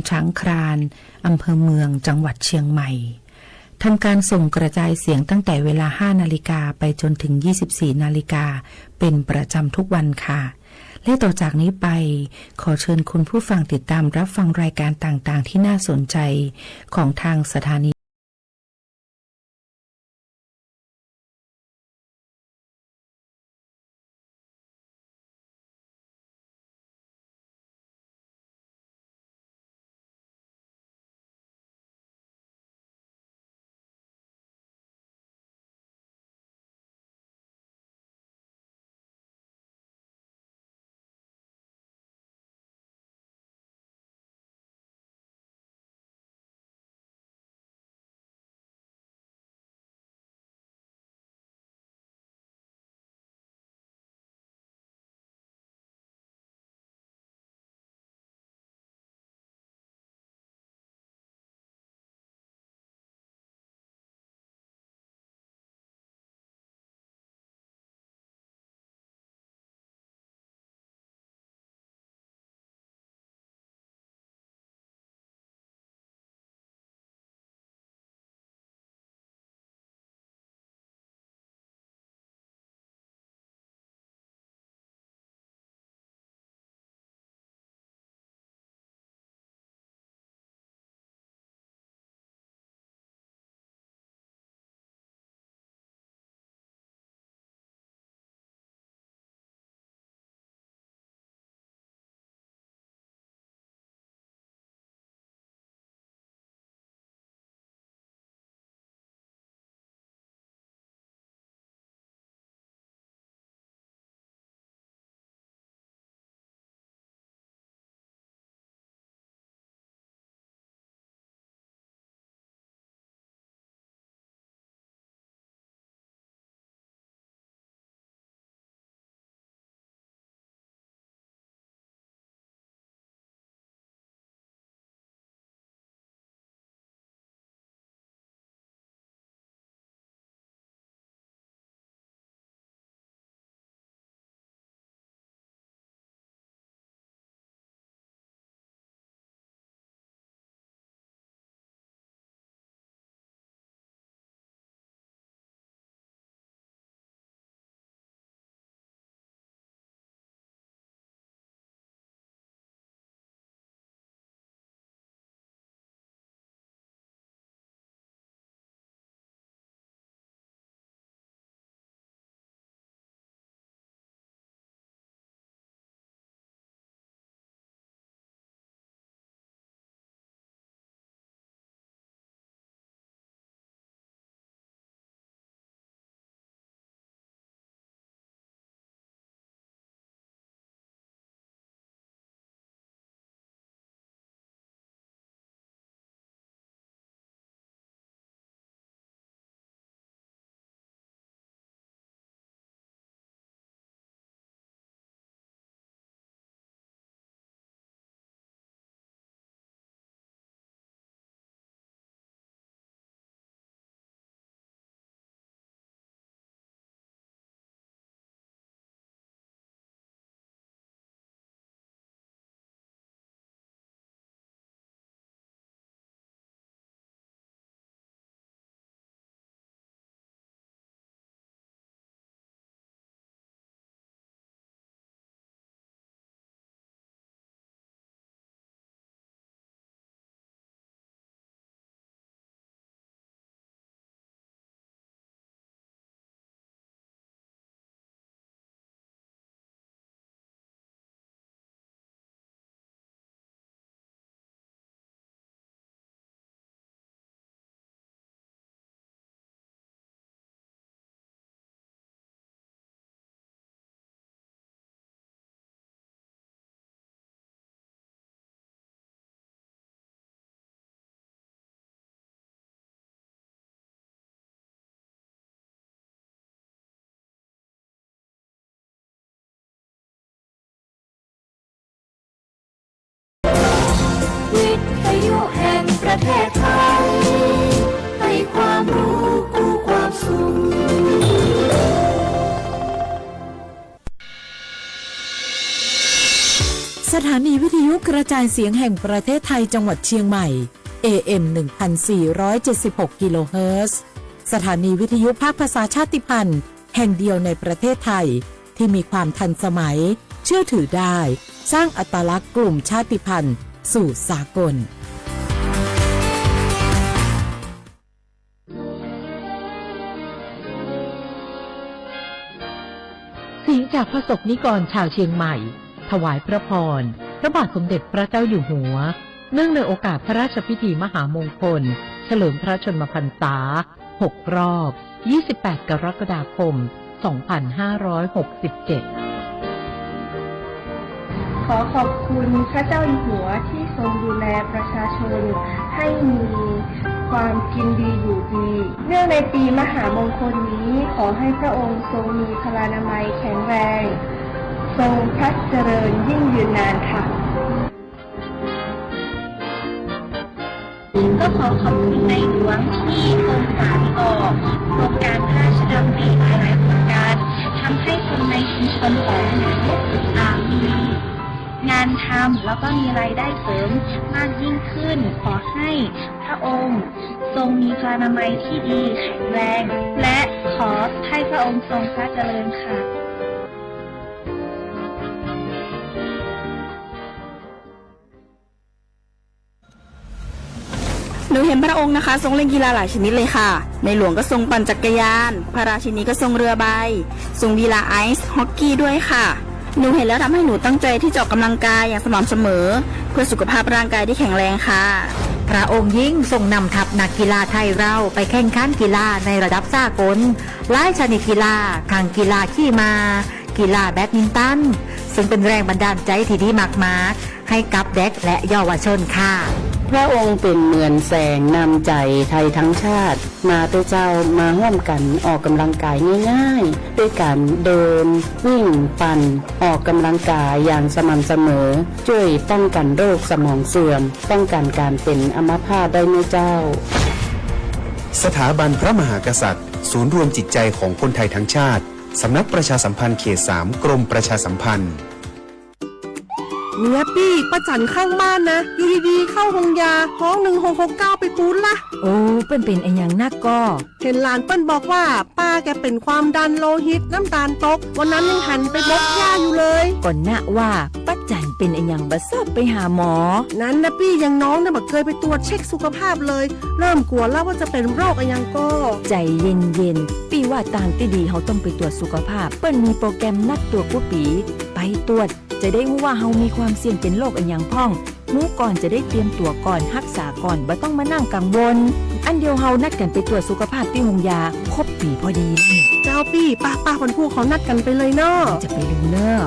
ช้างครานอำเภอเมืองจังหวัดเชียงใหม่ทำการส่งกระจายเสียงตั้งแต่เวลา 5 นาฬิกาไปจนถึง 24 นาฬิกาเป็นประจำทุกวันค่ะและต่อจากนี้ไปขอเชิญคุณผู้ฟังติดตามรับฟังรายการต่างๆที่น่าสนใจของทางสถานีวิทยุแห่งประเทศไทยให้ความรู้กู้ความสุข สถานีวิทยุกระจายเสียงแห่งประเทศไทยจังหวัดเชียงใหม่ AM 1476 กิโลเฮิรตซ์สถานีวิทยุภาคภาษาชาติพันธุ์แห่งเดียวในประเทศไทยที่มีความทันสมัยเชื่อถือได้สร้างอัตลักษณ์กลุ่มชาติพันธุ์สู่สากลเสียงจากพระสงฆ์นิกรชาวเชียงใหม่ถวายพระพรพระบาทสมเด็จพระเจ้าอยู่หัวเนื่องในโอกาสพระราชพิธีมหามงคลเฉลิมพระชนมพรรษา6 รอบ 28 กรกฎาคม 2567 ขอขอบคุณพระเจ้าอยู่หัวที่ทรงดูแลประชาชนให้มีความกินดีอยู่ดีเนื่องในปีมหามงคลนี้ขอให้พระองค์ทรงมีพลานามัยแข็งแรงทรงพระเจริญยิ่งยืนนานค่ะก็ขอขอบคุณในหลวงที่ทรงสานต่อโครงการพระราชดำริหลายๆโครงการทำให้คนในชุมชนของหนูมีงานทำแล้วก็มีรายได้เสริมมากยิ่งขึ้นขอให้พระองค์ทรงมีพลานามัยที่ดีแข็งแรงและขอให้พระองค์ทรงพระเจริญค่ะหนูเห็นพระองค์นะคะทรงเล่นกีฬาหลายชนิดเลยค่ะในหลวงก็ทรงปั่นจักรยานพระราชินีก็ทรงเรือใบทรงกีฬาไอซ์ฮอกกี้ด้วยค่ะหนูเห็นแล้วทำให้หนูตั้งใจที่จะออกกำลังกายอย่างสม่ำเสมอเพื่อสุขภาพร่างกายที่แข็งแรงค่ะพระองค์ยิ่งทรงนำทัพนักกีฬาไทยเราไปแข่งขันกีฬาในระดับสากลหลายชนิดกีฬาทั้งกีฬาขี่ม้ากีฬาแบดมินตันซึ่งเป็นแรงบันดาลใจที่ดีมากๆให้กับเด็กและเยาวชนค่ะพระองค์เป็นเหมือนแสงนำใจไทยทั้งชาติมาตัวเจ้ามาร่วมกันออกกำลังกายง่ายๆด้วยการเดินวิ่งปั่นออกกำลังกายอย่างสม่ำเสมอช่วยป้องกันโรคสมองเสื่อมป้องกันการเป็นอัมพาตได้นะเจ้าสถาบันพระมหากษัตริย์ศูนย์รวมจิตใจของคนไทยทั้งชาติสำนักประชาสัมพันธ์เขต 3 กรมประชาสัมพันธ์เนี่ยปี้ป้าจันข้างบ้านนะอยู่ดีๆเข้าห้องยาห้อง1669ไปตูนละโอ้เป็นไอ้อย่างนักก็เห็นหลานเปิ้นบอกว่าป้าแกเป็นความดันโลหิตน้ำตาลตกวันนั้นยังหันไปบกยาอยู่เลยก่อนนะว่าป้าจันเป็นไอ้อย่างบะเซิบไปหาหมอนั้นนะปี้ยังน้องนะบอกเคยไปตรวจเช็คสุขภาพเลยเริ่มกลัวแล้วว่าจะเป็นโรคอะไรยังก็ใจเย็นๆปี้ว่าต่างที่ดีเขาต้องไปตรวจสุขภาพเปิ้นมีโปรแกรมนัดตรวจกุปีไปตรวจจะได้รู้ว่าเฮามีความเสี่ยงเป็นโรคอันยังพ่องนู้ก่อนจะได้เตรียมตัวก่อนรักษาก่อนบ่ต้องมานั่งกังวลอันเดียวเฮานัดกันไปตรวจสุขภาพที่โรงยาครบปีพอดีเจ้าปี้ป้าคนผู้เขานัดกันไปเลยเนาะจะไปดูเนาะ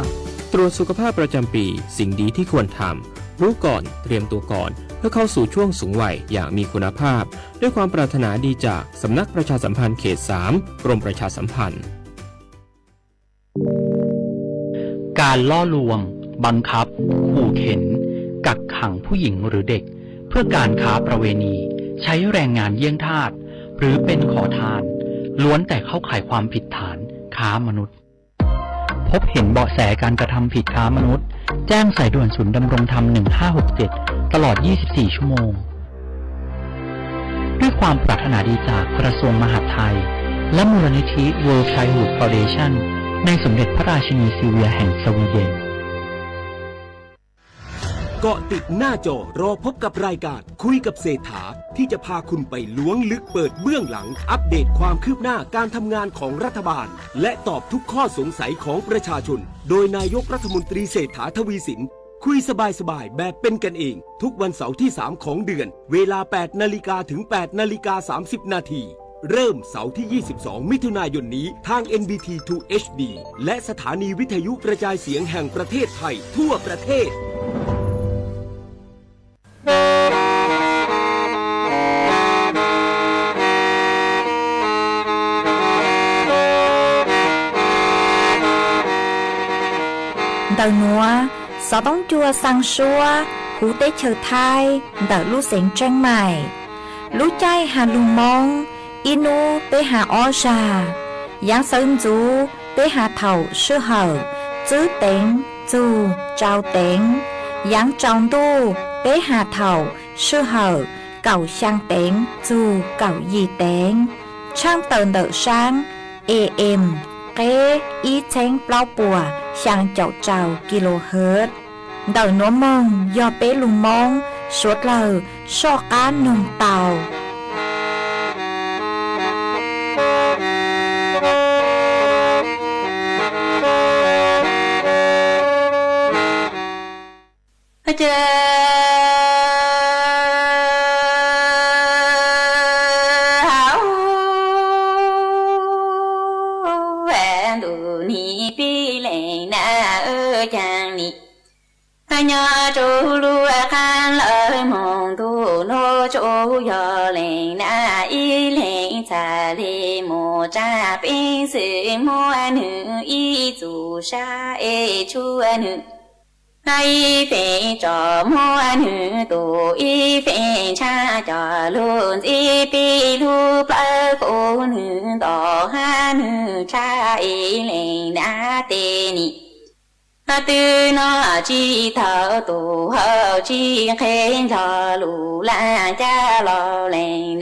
ตรวจสุขภาพประจำปีสิ่งดีที่ควรทำรู้ก่อนเตรียมตัวก่อนเพื่อเข้าสู่ช่วงสูงวัยอย่างมีคุณภาพด้วยความปรารถนาดีจากสำนักประชาสัมพันธ์เขต 3 กรมประชาสัมพันธ์การล่อลวงบังคับขู่เข็นกักขังผู้หญิงหรือเด็กเพื่อการค้าประเวณีใช้แรงงานเยี่ยงทาสหรือเป็นขอทานล้วนแต่เข้าข่ายความผิดฐานค้ามนุษย์พบเห็นเบาะแสการกระทำผิดค้ามนุษย์แจ้งสายด่วนศูนย์ดำรงธรรม1567ตลอด24ชั่วโมงด้วยความปรารถนาดีจากกระทรวงมหาดไทยและมูลนิธิ World Childhood Foundation ในสมเด็จพระราชินีซิลเวียแห่งสวีเดนเกาะติดหน้าจอรอพบกับรายการคุยกับเศรษฐาที่จะพาคุณไปล้วงลึกเปิดเบื้องหลังอัปเดตความคืบหน้าการทำงานของรัฐบาลและตอบทุกข้อสงสัยของประชาชนโดยนายกรัฐมนตรีเศรษฐาทวีสินคุยสบายๆแบบเป็นกันเองทุกวันเสาร์ที่3ของเดือนเวลา 8 นาฬิกาถึง 8 นาฬิกา 30 นาทีเริ่มเสาร์ที่ 22 มิถุนายนนี้ทาง NBT 2 HD และสถานีวิทยุกระจายเสียงแห่งประเทศไทยทั่วประเทศĐầu núa, gió bóng chua sang xua, hú tế chờ thai, đỡ lũ xén tranh mải. Lũ chay hà lù mong, inu tế hà o trà, giáng sơn chú tế hà thầu sư hở, chữ tén, chú, trao tén. yang trong tu bé hà thầu sư hờ cầu sang tiếng dù cầu gì tiếng trang tờn đỡ sáng AM kế ý chén bao bùa sang chậu trào kHz đời nó mong do bé lùng mong suốt lời so cá nông tàu nhà chú lúa khăn lời mong tu nô chú yo lên na y lên cha lê mô cha bên sự mô nữ y dù sa e chú nữ ai phê cho mô nữ tu y phê cha cho luôn y pi lu ba cô nữ đỏ ha nữ cha y lên na tê ni tư nó chi thở tu hậu chi khen cho lù la cha lo lên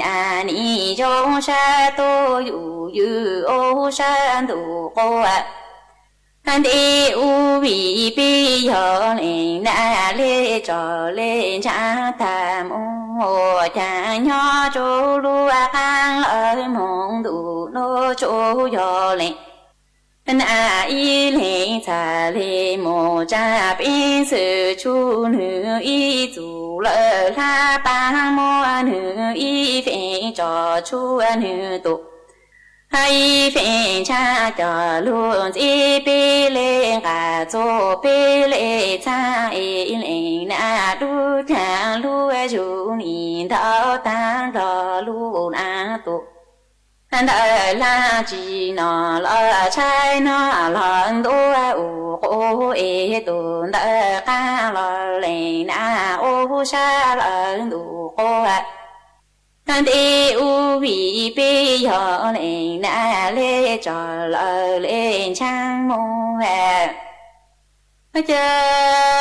ni trong sa tô yu yu ô san tu cô anh đi u bị bi giờ lên lê cho lên cha tham ô cha nhỏ chỗ lúa khang ở mong tu nô chỗ giờ lên na y lên cha lê mô cha bên sự chú nữ y dù lỡ la ba mô nữ y phê cho chú nữ tụ hay phê cha cho luôn y bê lê gà cho bê lê cha y lên na đu cha lu chú nhìn thao ta lo lu na tụ đời là chỉ nó là trái nó là đôi u ô e tuần đời ca là lên na ô sa là đủ cô anh đi u bị bây giờ lên na lê cho lời lên trang mô hè cha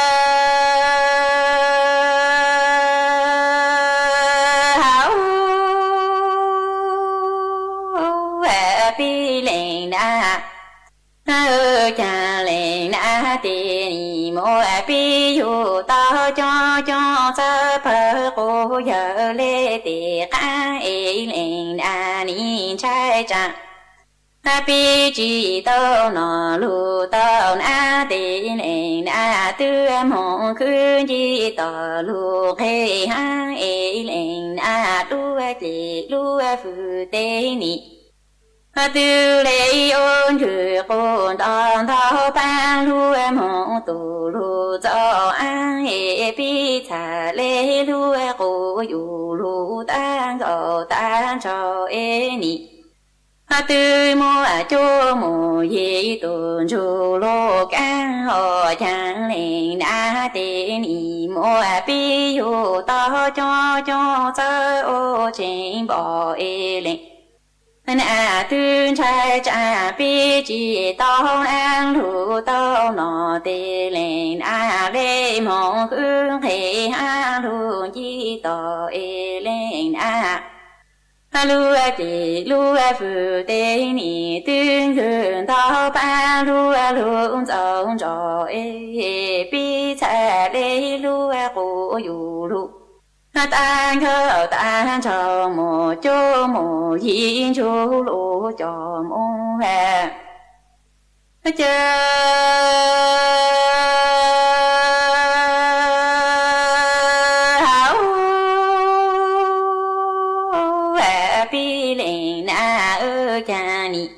lên na tiền mô pi yu tao cho sa phơ cô giờ lê tê ca e lên na ni trai cha pi chỉ tao nó lu tao na tê lên na tư mong khứ chỉ tao lu khe ha e lên na lu tê lu phu tê ni tư lê ôn chư con đòn thao ban lu mong tu lu cho an e pi cha lê lu cô yu lu tan cho e ni tư mô cho mô ye tôn chu lô can ho chang lên na tê ni mô pi yu tao cho sơ ô trên bỏ e lên na tương trai cha bi chỉ tao an lu tao nọ tê lên lê mong hương thế lu chỉ tao e lên lu tê lu phu tê ni tương hương tao ba lu dòng cho e bi cha lê lu cô yu lu tan khơ tan cho mô cho mô yin chú lô cho mô hè chơ hảo hè pi lên na ơ cha ni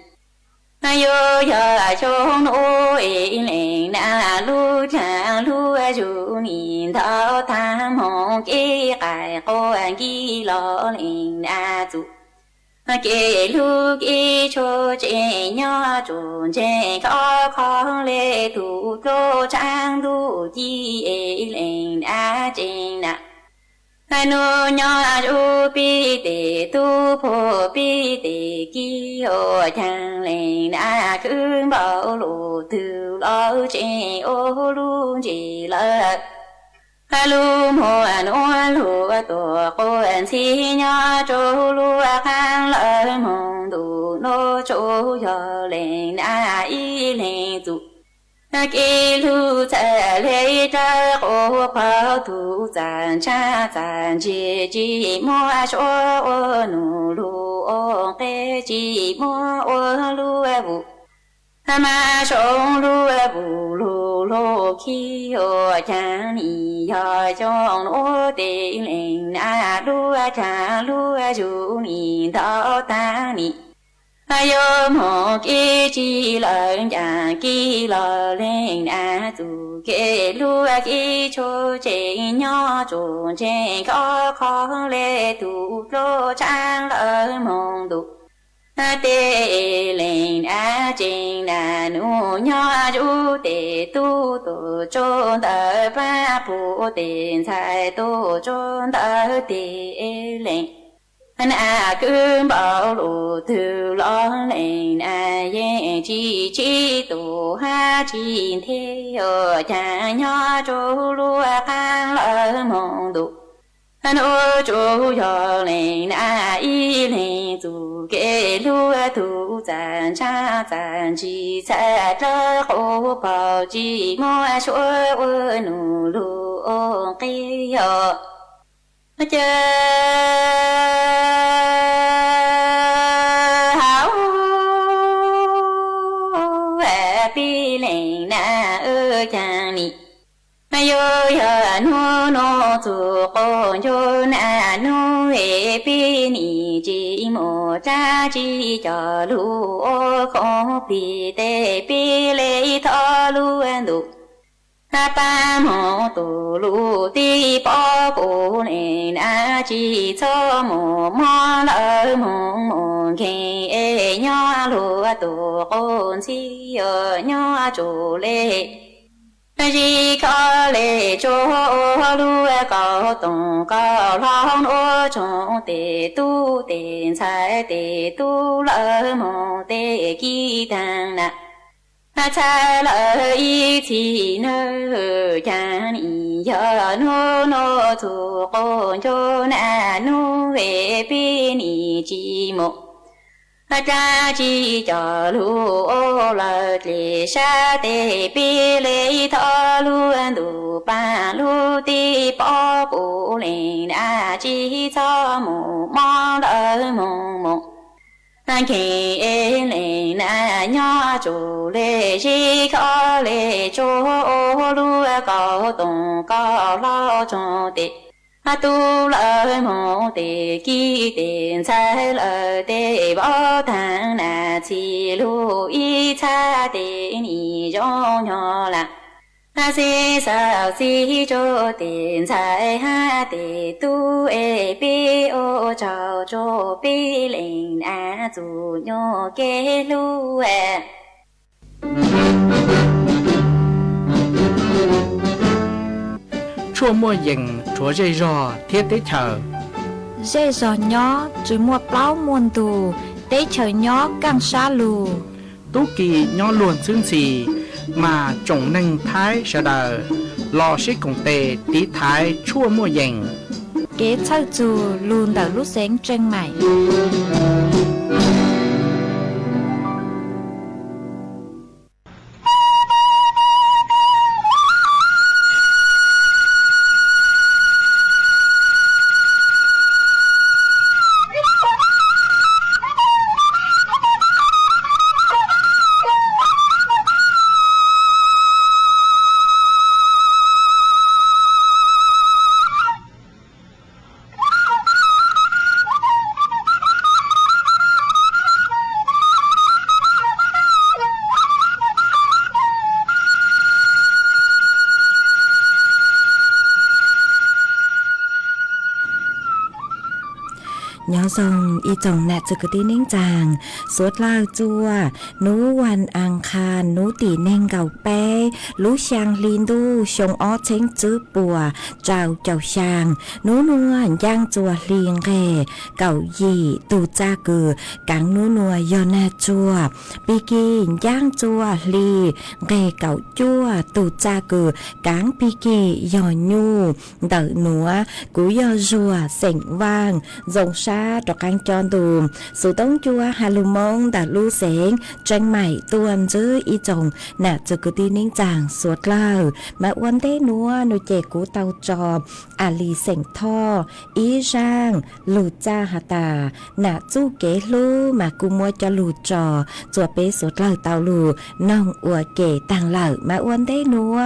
yo yo cho nô e lên na lu cha lu ju ni thao tham hong kê cái cô anh kí lo lên na tu kê lu kê cho chế nhỏ trốn chế khó lê tu lô trang tu chi e lên na chế na nô nhỏ chu pi tê tu phô pi tê ki ô chang lên na khương bảo lô tu lo chế ô lu chế lơ lu mùa nô lúa tổ quân chi nhỏ chỗ lúa khang lợi mong đủ nô chỗ giờ lên y lên tụ kỳ lu chạy lấy ra ô pháo thủ giàn cha giàn chỉ mua chỗ nụ lu ô kê chỉ mua ô lu vụ mà sống lu vụ lu lu khi ô cha ni yo trong ô tê lên lu cha lu ju ni đau ta ni ayo mo ki chi la ya ki la lên tu ke lu ki cho che nhỏ cho che khó le tu lo chang la mong du tê lên trên nu nhỏ du tê tu tu cho ta ba pu tê sai tu cho ta tê lên cứ bảo lộ từ lo lên ye chi tu ha chi thế ở cha nhỏ chỗ lúa khang lỡ mong đủ ô chỗ giờ lên y lên tu kê lúa tu giàn cha giàn chi sa ra khổ bảo chi mua số nụ lúa kia chờ hảo pi lên chàng ni yo ya no no tu con yo na no pi ni chi mo cha chi cho lu không pi te pi le tho lu an du ba mô tu lu ti po cô nên chi cho mô mô lỡ mô mô kê nhỏ lu tu con si nhỏ chủ lê chỉ có lê chỗ lu có tông có lòng ô trong tê tu tiền sai tê tu lỡ mô tê kỳ tăng nè cha lỡ y chi nơ cha ni yo no no tu con cho na nu về pi ni chi mo cha chi cho lu ô lợ lệ sa tê pi lệ tho lu du pa lu ti po pu lên chi cho mo mo lỡ mo mo khi lên nhỏ chủ lệ chi khó lệ chỗ lu có tông có lo cho tệ tu lợi mô tệ kỳ tiền sai lợi tệ bỏ thang chi lu y cha tệ ni cho nhỏ là si sao si cho tiền sai ha tệ tu pi ô cho pi lên tu nhỏ kê lu chua mua dừng chúa dây rò thiết tế chờ dây rò nhỏ chú mua plau muôn tù tế chờ nhỏ càng xa lù tú kỳ nhỏ luôn xương xì mà trồng nâng thái sợ đờ lò xích cùng tề tí thái chua mua dừng kế châu chù luôn đỡ lúc sáng chân mày ย้อนทรงอีจงแนจึกตีนิ่งจางสวดลาวจัวนูวันอังคารนูตีเน่งเก่าเป้ลูชางลินดูชงอ้อเช้งจื้อปัวเจ้าเจ้าชางนูนัวย่างจัวเลียงเกเก่ายี่ตูจ้าเกือกังนูนัวยอนาจัวปีกีย่างจัวลีเกเก่าจัวตูจ้าเกือกังปีกียอนูเดอหนัวกูยอจัวเส็งว่างดงชาตอกางจอนตูมสุต้องจัวฮาลุมงดัดลูเสงจังใหม่ตวนจื้ออีจงน่ะจะกุตีนิ่งจางสวดเล่ามาอ้วนเต้นัวหนูเจกูเตาจอบอาลีเส็งท่ออีช่างลูจ้าฮาตาน่ะจู้เกลูมากูมัวจะลูจอจัวเปสวดเล่าเตาลูน้องอัวเกต่างเหล่ามาอ้วนเต้นัว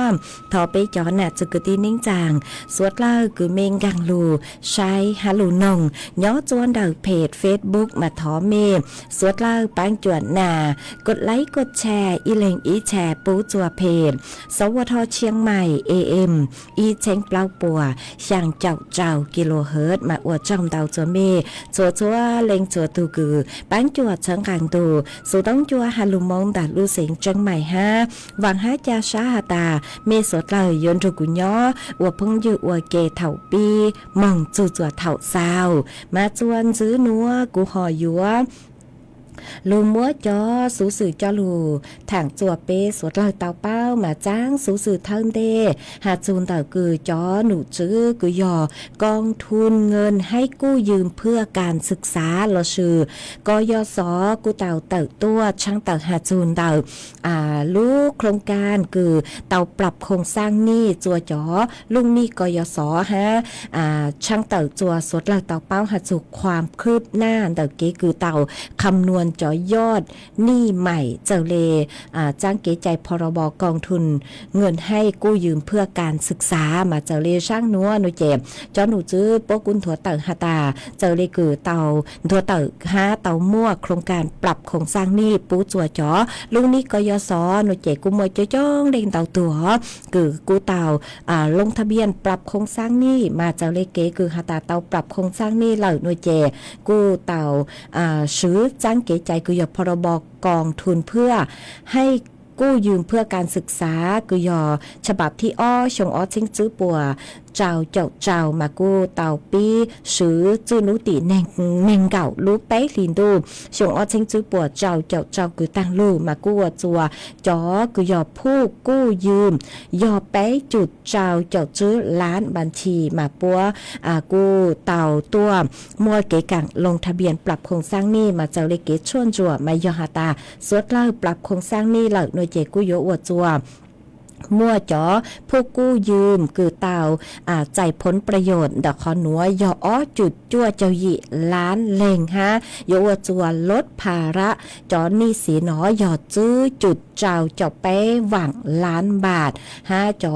ทอเปจอน่ะจะกุตีนิ่งจางสวดเล่าคือเมงกังลูใช้ฮาลูนงย้อจวนดาวเพจเฟซบุ๊กมาทอเมสวดเล่าปังจวนนากดไลค์กดแชร์อีเลงอีแชร์ปูจัวเพจสวทเชียงใหม่ AM อีเชงเปล่าปัวช่างเจ้ากิโลเฮิรตซ์มาอวดจอมดาวจัวเมจัวเลงจัวตูกือปังจวดเชิงกลางตูสุต้องจัวฮาลุมงดัดลูเสียงจังใหม่ฮะหวังฮะจาชาฮาตาเมสวดเลยยนจุกุญย้ออวดพงยืออวดเกเถาปีมองจูจัวเถาซาวมาจวนซื้อนัวกูหอยัวลูมัวจอสูสื่อจอลูทางจัวเปสวดเลยเตาเป้ามาจ้างสูสื่อเทิงเดหาจูนเต่ากือจอหนูจื้อกือยอกองทุนเงินให้กู้ยืมเพื่อการศึกษาลอชื่อกยศกูเต่าตัวช่างเต่าหาจูนเต่าลูกโครงการกือเต่าปรับโครงสร้างหนี้จัวจอลุงหนี้กยศฮะช่างเต่าจัวสวดเลยเต่าเป้าหาจูความคืบหน้าเต่าเก๋กือเต่าคำนวณจอยอดหนี้ใหม่เจ้าเลจ้างเก๋ใจพรบกองทุนเงินให้กู้ยืมเพื่อการศึกษามาเจ้าเลช่างนัวหนูเจ็บจอหนูจื้อโปกุนถั่วเต่าฮาตาเจ้าเลกือเต่าถั่วเต่าฮาเต่ามั่วโครงการปรับโครงสร้างหนี้ปูจัวจอลุงนี้กยศหนูเจ็บกูมวยจ้องเด้งเต่าตัวกือกูเต่าลงทะเบียนปรับโครงสร้างหนี้มาเจ้าเลเก๋กือฮาตาเต่าปรับโครงสร้างหนี้เหล่าหนูเจ็บกูเต่าซื้อจ้างเก๋ใจกือยอพรบกองทุนเพื่อให้กู้ยืมเพื่อการศึกษากือยอฉบับที่ชงเชิงจื้อปัวเจ้ามากูเต่าปีซื้อจื้อนุติเน่งเก่ารู้เป๊ะลินดูชงเชิงจื้อปัวเจ้าคือตั้งลูมากูจัวจอกือยอผู้กู้ยืมยอเป๊ะจุดเจ้าจื้อล้านบัญชีมาปัวกูเต่าตัวมัวเก๋กังลงทะเบียนปรับโครงสร้างหนี้มาเจ้าเลเกชวนจัวมายอฮาตาสวดเล่าปรับโครงสร้างหนี้เหล่าหน่วยเจกุโยอวดจัวมั่วจ๋อผู้กู้ยืมคือเต่าใจพ้นประโยชน์ดอกขอหนัวยอจุดจั่วเจ้าหยิล้านเล่งฮะโยอจัวลดภาระจอนี่สีหนอยอจื้อจุดเจ้าเจ้าเป้หวังล้านบาทฮะจ๋อ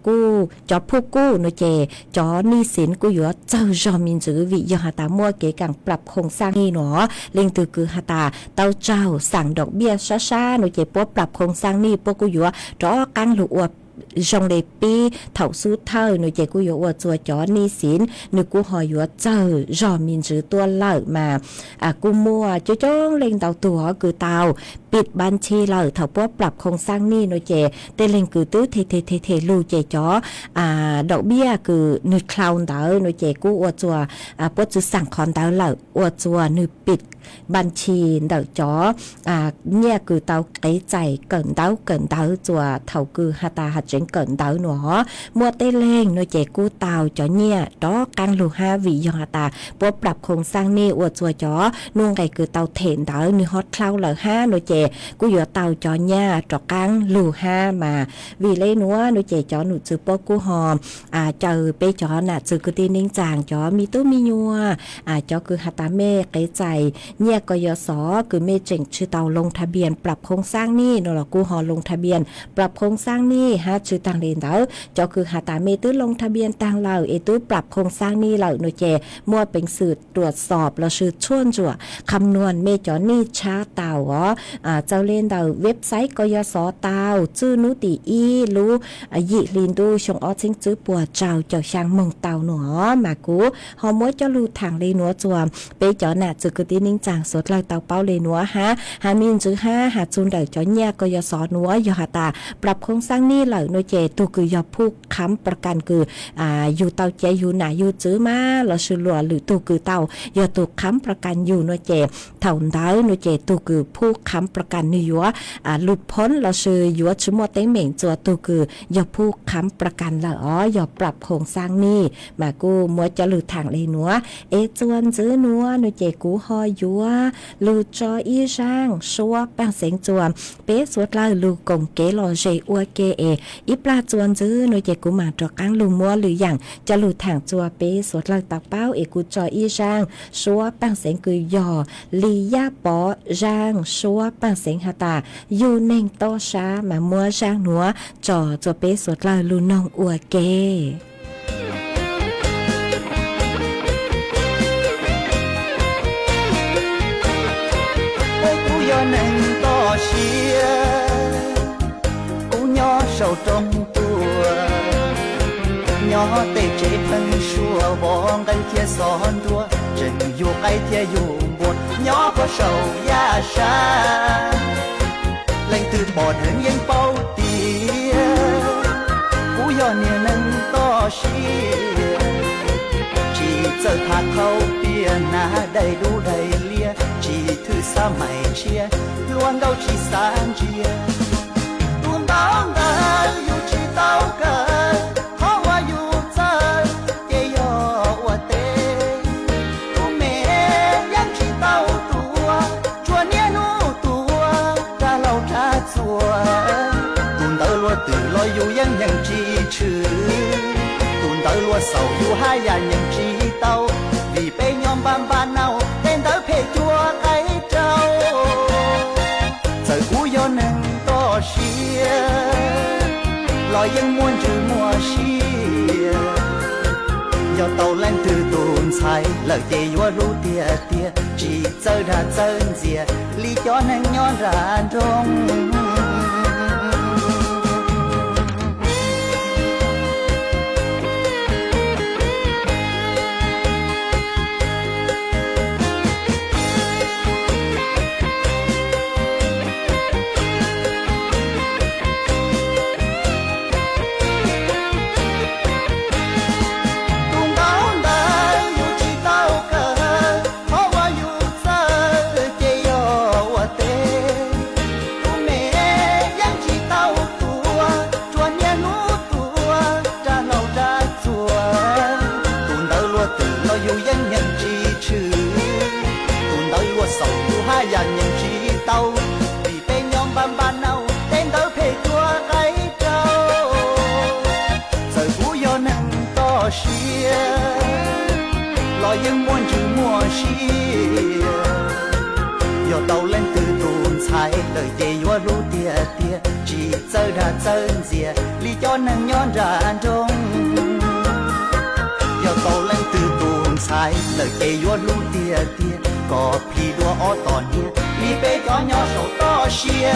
กู้จ๋อผู้กู้หนูเจจ๋อนี่สินกู้อยู่เจ้าจอมินจื้อวิยอหาตามั่วเก๋กังปรับโครงสร้างนี่หนอเล่งตือคือหาตาเต้าเจ้าสั่งดอกเบี้ยช้าๆหนูเจปัวปรับโครงสร้างนี่ปัวกู้อยู่จ๋อกังหรืออวบจงได้ปีเถ่าสู้เท่าหนูเจกูอยู่ว่าจัวจอนี่สินหนูกูหอยอยู่เจ้าจอมินจือตัวเล่ามากูมัวจ้องเล็งเต่าตัวคือเต่าปิดบัญชีเราเถ่าพวกปรับโครงสร้างนี่หนูเจแต่เล็งคือตื้อเทลูเจจอดอกเบี้ยคือหนูคลาวเต่าหนูเจกูว่าจัวพวกจือสั่งคอนเต่าเล่าว่าจัวหนูปิดบัญชีเต่าจอเนี่ยคือเต่าไอ้ใจเกินเต่าจัวเถ่าคือฮาตาหัดเจงเกินเต่าหนูมัวเตเล่งหนูเจกูเต่าจอเนี่ยดอกกังลูห้าวิยอตาพวกปรับโครงสร้างนี่ว่าจัวจอนุ่งไก่คือเต่าเถนเต่าหนูฮอตคลาวเหล่าห้าหนูเจกูอยู่เต่าจอเนี่ยดอกกังลูห้ามาวิเล่นัวหนูเจจอหนูจือปกูหอมเจอไปจอน่ะจือกุตีนิ่งจางจอมีตู้มียัวจอคือฮาตาเมฆไก่ใจเนี่ยกยศคือเมเจงชื่อเต่าลงทะเบียนปรับโครงสร้างหนี้นรกูหอลงทะเบียนปรับโครงสร้างหนี้ฮะ ชื่อต่างเลนเด้อจะคือหาตาเมตื้อลงทะเบียนต่างเหล่าเอตื้อปรับโครงสร้างนี้เหล่าหน่วยเจมั่วเป็นสื่อตรวจสอบแล้วชื่อช่วนจั่วคำนวณเมจอนี่ช้าเต่าเจ้าเล่นเต่าเว็บไซต์กยศเต่าจื้อนุติอีรู้ยิลินดูชงออซิงจื้อปัวเจ้าเจ้าช่างมงเต่าหนัวมากูฮอมวยเจ้าลูทางเลนัวจัวเปจอน่ะจื้อกตีนิ่งจางสดเลยเต่าเป้าเลนัวฮะหามินจื้อห้าหาจุนเดอจอเนี่ยกยศนัวยหาตาปรับโครงสร้างนี้เหล่าหน่วยเจตัวคือยอผู้ค้ำประกันคืออยู่เต่าเจอยู่หนาอยู่จื้อมาเราชื่อหลัวหรือตัวคือเต่ายอตัวค้ำประกันอยู่หน่วยเจเท่าได้หน่วยเจตัวคือผู้ค้ำประกันนี่ยัวหลุดพ้นเราชื่อยัวชิมอเต็งเหม่งจัวตัวคือยอผู้ค้ำประกันละยอปรับโครงสร้างนี้มากูมัวจะหลุดทางเลยนัวจวนจื้อนัวหน่วยเจกูหอยยัวลูจออีช่างชัวแป้งเสียงจวนเป๊ะสวดลายลูกงเกลอเจอัวเกอีปลาจวนจื้อหน่วยเจกูมาตรกังลูมัวหรืออย่างจะหลุดทางจัวเป๊ะสวดลายตักเป้ากูจออีช่างชัวแป้งเสียงคือยอลียาปอร่างชัวแป้งเสียงหาตาอยู่เน่งโตช้ามามัวช่างหนัวจ่อจัวเป๊ะสวดลายลูนองอัวเกyo nâng to xia cú nhỏ sầu trong tua nhỏ tê chế thân xua bóng cái kia son đua chừng dù cái kia dù buồn nhỏ có sầu ya sa lệnh từ bỏ đến yên bao tia cú yo nè nâng to xia chỉ giờ thà khâu tiền na đầy đủ đầy lia chỉ thứ xa mày chia luôn đâu chỉ sáng chia tuôn đau ngờ yêu chỉ đau cờ khó qua yêu chơi kê yo qua tê tu mẹ yang chỉ đau tua chua nia nu tua ra lâu ra chua tuôn đau luôn từ lo yêu yang chỉ trừ tuôn đau luôn sầu yêu hai ya yang chỉ đau vì bé nhom ban ban nào tên đỡ phê chua cái trâu giờ cú yo nâng to xia lo yên muôn trừ mùa xia yo tàu lên từ tồn sai lời dê yo ru tia tia chỉ giờ ra chân dìa lý cho nâng nhon ra trong lo yên muôn trừ mùa xia yo tàu lên từ tồn sai lời dê yo ru tia tia chỉ giờ ra chân dìa lý cho nâng nhon ra trong yo tàu lên từ tồn sai lời dê yo ru tia tia có phi đua ó tòn nia lý bê cho nhỏ sầu to xia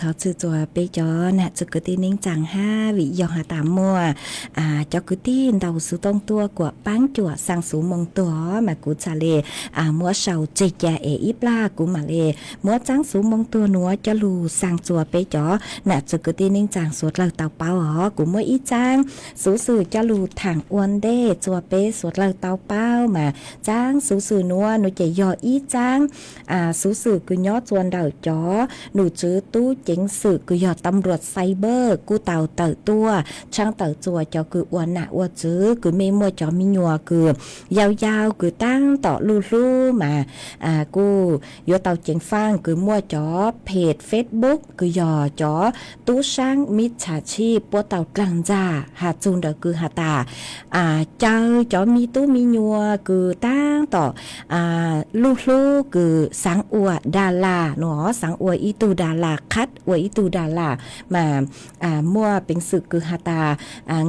ทอจือจัวเปจอน่ะจุกตีนิ่งจัง5วิยอหาตามมัวจอกุตีนเดาสุตงตัวกว่าปังจั่วสังสูมงตัวมากูชาเลมัวเฉาเจแกอีปลากูมาเลมัวจังสูมงตัวนัวจะลูสังจัวเปจอน่ะจุกตีนิ่งจังสวดเราเต่าเป้ากูมัวอีจังสูสื่อจะลูถังอวนเด้จัวเปสวดเราเต่าเป้ามาจังสูสื่อนัวหนูจะยออีจังสูสื่อกูยอจวนเดาจอหนูจื้อตู้เจ๋งสื่อกูยอตำรวจไซเบอร์กูเต่าเต่าตัวช่างเต่าจัวจอกูอวนหนะอวจื้อกูไม่มัวจอมีญัวกูยาวๆกูตั้งต่อลู่มากูยอเต่าเจ๋งฟังกูมัวจอเพจ Facebook กูยอจอตู้ช่างมิจฉาชีพปัวเต่ากลางจ้าหาจูนเดอกูหาตาเจ้าจอมีตู้มีญัวกูตั้งต่อลู่กูสังอวดดาราหนอสังอวดอีตูดาราคัดอวดอีตูดารามามั่วเป็นสึกคือหาตา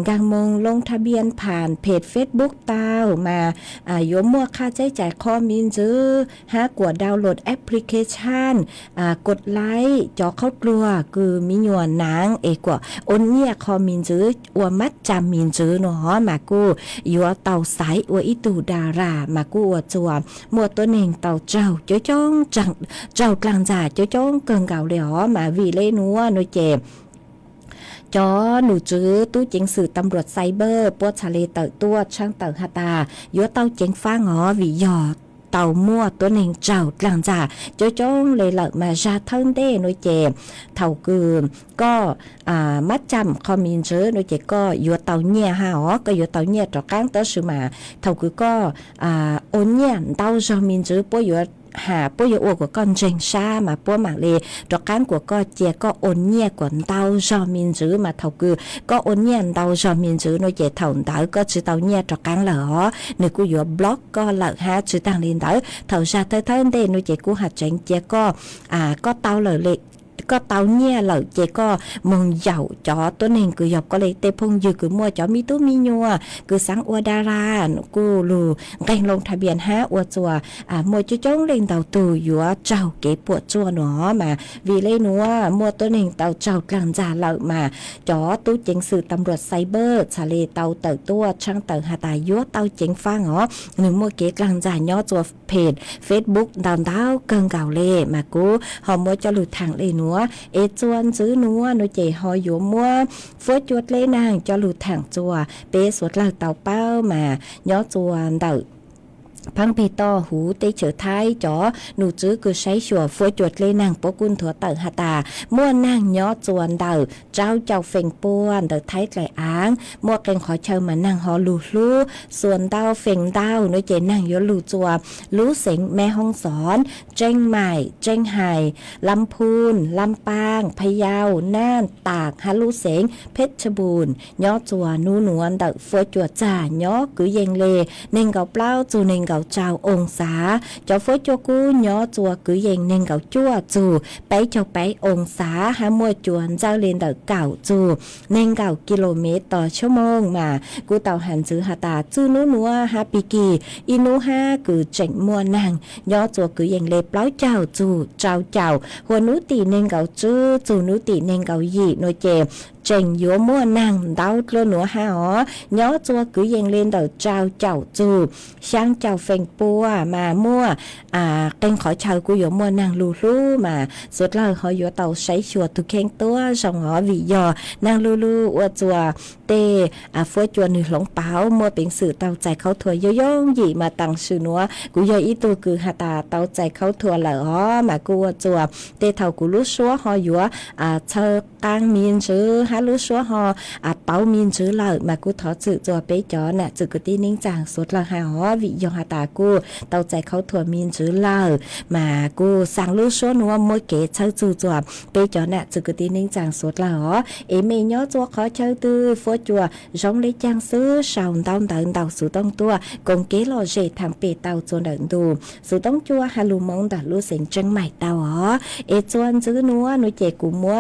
กางมงลงทะเบียนผ่านเพจ Facebook ตาวมาโยมมั่วค่าใช้จ่ายข้อมินจื้อหากวดดาวน์โหลดแอปพลิเคชันกดไลค์จอเข้ากลัวคือมีหยวนนางเอกว่าโอนเนี่ยข้อมินจื้ออวมัดจำมินจื้อหนอมากูยัวเต่าสายอวอีตูดารามากูอวจัวมัวตัวเน่งเต่าเจ้าจ้องจังเจ้ากลางจ่าจ้องเกิงเก่าเลยหรอมาวีเล่นัวหนูเจ็บจอหนูจื้อตู้เจ๋งสื่อตำรวจไซเบอร์ปวดทะเลเต่าตัวช่างเต่าหาตายัวเต่าเจ๋งฟ้าหงอวีหยอดเต่ามั่วตัวหนึ่งเจ้ากลางจ่าจ้องเลยหลักมาจาเทิงเด้หนูเจ็บเท่ากือก็มัดจำคอมมินเจอหนูเจ็บก็ยัวเต่าเนี่ยฮะก็ยัวเต่าเนี่ยต่อกลางเต่าสือมาเท่ากือก็โอนเนี่ยเต่าจอมินเจอปวยัวหาปุ้ยอวกว่าก้อนเจงชามาปั้วหมากเลยดอกการกว่าก็เจียก็โอนเนี่ยกว่าเตาจอมินจื้อมาเท่าคือก็โอนเนี่ยเตาจอมินจื้อโนเจเท่าเตาก็จื้อเตาเนี่ยดอกการเหรอหนึ่งกูอยู่บล็อกก็เหลือหาจื้อต่างเรียนเตาเท่าชาเท่าเด่นโนเจกูหัดเจงเจียก็เตาเหลือเล็กก็เตาเนี่ยเหล่าเจก็มองเหย่าจอตัวหนึ่งคือหยอบก็เลยเตพงยือคือมัวจอมีตู้มีญัวคือสังอวดารากูรูแกงลงทะเบียน5อวจัวมัวจุจ้องเล่นเตาตูอยู่เจ้าเก๋ปวดจัวหนอมาวีเล่นัวมัวตัวหนึ่งเตาเจ้ากลางจ่าเหล่ามาจอตู้เจ๋งสื่อตำรวจไซเบอร์ทะเลเตาเต่าตัวช่างเต่าหาตายัวเตาเจ๋งฟ้าหรอหนึ่งมัวเก๋กลางจ่าย่อจัวเพจ Facebook ดาวเต้าเกิงเก่าเล่มากูหอมมัวจะหลุดทางเล่นัวเอจวนซื้อนัวหนูเจหอยอยู่มัวฟัวจวดเล่นางจะหลุดทางจัวเปสวดเหล่าเต่าเป้ามาย่อจวนเต่าพังเพตอหูเตเฉอท้ายจอหนูจื้อคือใช้ชัวฟัวจวดเลยนางปกุนถั่วเต่าหาตามั่วนางย้อจวนเต่าเจ้าเฟ่งป้วนเต่าไทยไกลอ้างมั่วแกงขอเชิญมานางหอลูลู่ส่วนเต่าเฟ่งเต่าหนูเจนางย้อลูจัวลู่เสงแม่ห้องสอนเจ้งใหม่เจ้งไห่ลำพูนลำปางพะเยาน่านตากฮาลูเสงเพชรบูรณ์ย้อจัวนูนวลเต่าฟัวจวดจ่าย้อกือเยงเลเน่งเก่าเปล่าจูเน่งเก่าเจ้าองศาเจ้าฟ้าจัวกูย่อจัวกือเย็งเน่งเก่าจั่วจูไปเจ้าไปองศาหามัวจวนเจ้าเรียนเต่าเก่าจูเน่งเก่ากิโลเมตรต่อชั่วโมงมากูเต่าหันซื้อหาตาจื้อนัวฮาปีกีอินูห้ากือเจ๋งมัวนางย่อจัวกือเย็งเล็บเล้าเจ้าจูเจ้าหัวนุตีเน่งเก่าจื้อจูนุตีเน่งเก่าหยีโนเจเจ๋งยัวมัวนางดาวเลือหนัวหาย่อจัวกือเย็งเล่นเต่าเจ้าจูช่างเจ้าเฟงปัวมามั่วเต็งขอชาวกูอยู่มัวนางลู่มาสุดแล้วเขาอยู่เต่าใช้ชัวตุเข่งตัวสองหอวิยอนางลู่อวจัวเตฟัวจวนหนึ่งหลงเปามัวเป็นสื่อเต่าใจเขาถั่วย่องหยีมาตังชื่อนัวกูยออีตัวคือหาตาเต่าใจเขาถั่วเหล่อมากูอวจัวเตเท่ากูลู่ชัวหออยู่เธอกลางมีนชื่อฮาลู่ชัวหอเปามีนชื่อเหล่ามากูถอสื่อจัวไปจอน่ะจือกตีนิ่งจางสุดละหาหอวิยอหาตากูเต่าใจเขาถั่วมีนจื้อเล่ามากูสั่งลูกชัวนัวมวยเก๋เช่าจูจัวไปจอน่ะจือกตีนิ่งจางสุดละหอเอเมยย่อจัวขอเช่าตื้อฟัวจัวร้องเล็กจางซื้อสาวเต่าเต่าสู่ต้องตัวกงเก๋หล่อเจทางเปเต่าจวนเดินดูสู่ต้องจัวฮาลูมงดัดลูเสียงจังใหม่เต่าหอเอจวนจื้อนัวหนูเจกูมัว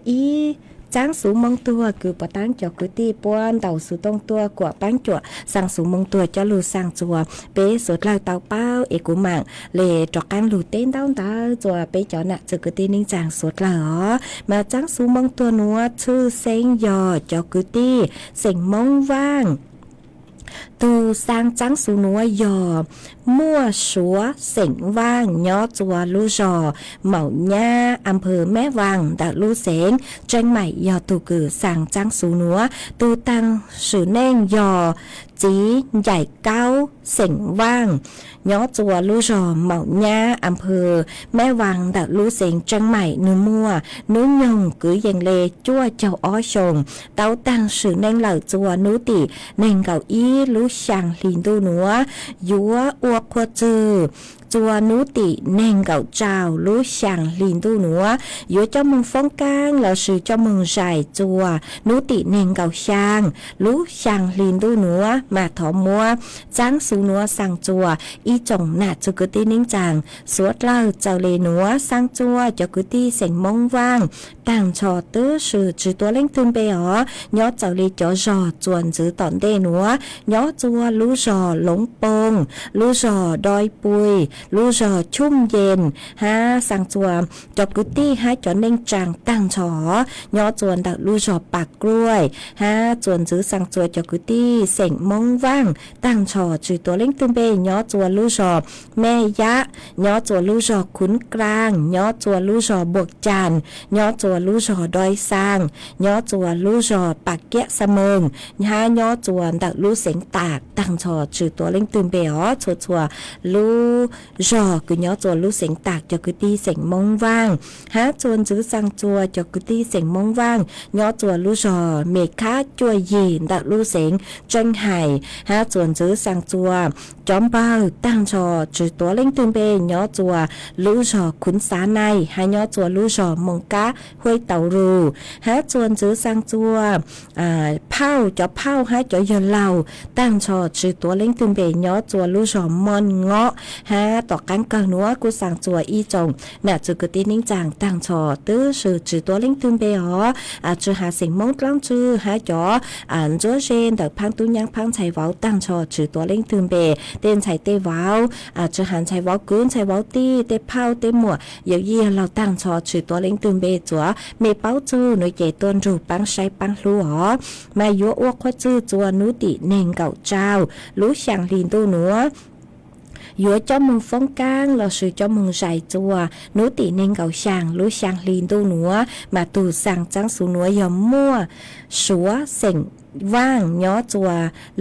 อี จ้างสูมองตัวคือปะตั้งจอกุตีป้วนเต่าสูตรงตัวกว่าปังจั่วสั่งสูมองตัวจะลูสั่งจัวเป๊สดลาวเต่าเป้าเอกุมังเลจอกกันลูเต้นเต้าตาจัวเป๊จอน่ะจะกุตีนิ่งจางสดลาวมาจ้างสูมองตัวนัวชื่อเซ็งยอจอกุตีเซ็งมองว่างตูสร้างจังสูนัวยอมั่วชัวเส็งว่างย้อจัวลูจอเหมาญ่าอำเภอแม่วังดาลูเสงเจียงใหม่ยอตูกือสร้างจังสูนัวตูตังสือแน่งยอจีใหญ่เก้าเส็งว่างย้อจัวลูจอเหมาญ่าอำเภอแม่วังดาลูเสงเจียงใหม่นื้อมั่วนื้อยงกือยังเลจั่วเจ้าอ้อชงเต้าตังสือแน่งเหล่าจัวนุติแน่งเก่าอีลูช่างลินดูนัวยัวอวบพอจือจัวนุติแน่งเก่าเจ้าลูช่างลินดูนัวยัวเจ้ามึงฟ้องกลางแล้วสือเจ้ามึงใส่จัวนุติแน่งเก่าช่างลูช่างลินดูนัวมาถอมัวจ้างสูนัวสั่งจัวอีจงหน้าจุกตีนิ่งจางสวดเล่าเจ้าเลนัวสั่งจัวจะกุตีเสียงมองว่างต่างชอตื้อสือจือตัวเล่งตุนไปอ๋อยอเจ้าเลจ่อจอจวนจือตอนเดนัวยอจัวลูจอหลงปงลูจอดอยปุยลูจอชุ่มเย็นฮาสั่งจัวจอกุตี้ให้จอเน่งจางต่างชอยอจวนดักลูจอปากกล้วยฮาจวนจือสั่งจัวจอกุตี้เสียงมองว่างต่างชอจือตัวเล่งตุนไปยอจัวลูจอแม่ยะยอจัวลูจอขุนกลางยอจัวลูจอบวกจันยอจัวลูจอดอยสร้างยอจัวลูจอปากเกะเสมิงฮายอจวนดักลูเสียงตากต่างชอจือตัวเล่งตุนไปอ๋อชัวลูจอคือยอจัวลูเสียงตากจอกุตีเสียงมองว่างฮาจวนจือสั่งจัวจอกุตีเสียงมองว่างยอจัวลูจอเมฆาจัวยีนดักลูเสียงจังไห่ฮาจวนจือสั่งจัวจอมเป้าต่างชอจือตัวเล่งตุนไปยอจัวลูจอขุนสาในฮายอจัวลูจอมงกะห้วยเต่ารูฮาจวนจือสั่งจัวเผาจอเผาฮาจอยนเหล่าต่างชอจือตัวเล่งตุนไปยอจัวลูจอมอนเงาะฮาต่อกันกังนัวกูสั่งจัวอีจงน่ะจือกตีนิ่งจางต่างชอตื้อสือจือตัวเล่งตุนไปอ๋อจือหาเสียงมงกล้องจือฮาจอจัวเจนแต่พังตุ้งยังพังไชเว้าต่างชอจือตัวเล่งตุนไปเต้นไชเตเว้าจือหันไชเว้ากืนไชเว้าตีเตเผาเตหมัวเยายี่เราต่างชอจือตัวเล่งตุนไปจัวเมเป้าจือหน่วยเจต้นรูปังไชปังลัวมายัวอ้วกว่าจือจัวนุติเน่งเก่าเจ้ารู้ช่างลินตู้หนัวยัวcho mừng phong cang là sự cho mừng giải chùa nú tỷ nên gạo sàng lúa sàng liền tu núa mà tù sàng trắng xuống núa yếm mua súa sỉnhว่างย้อจัว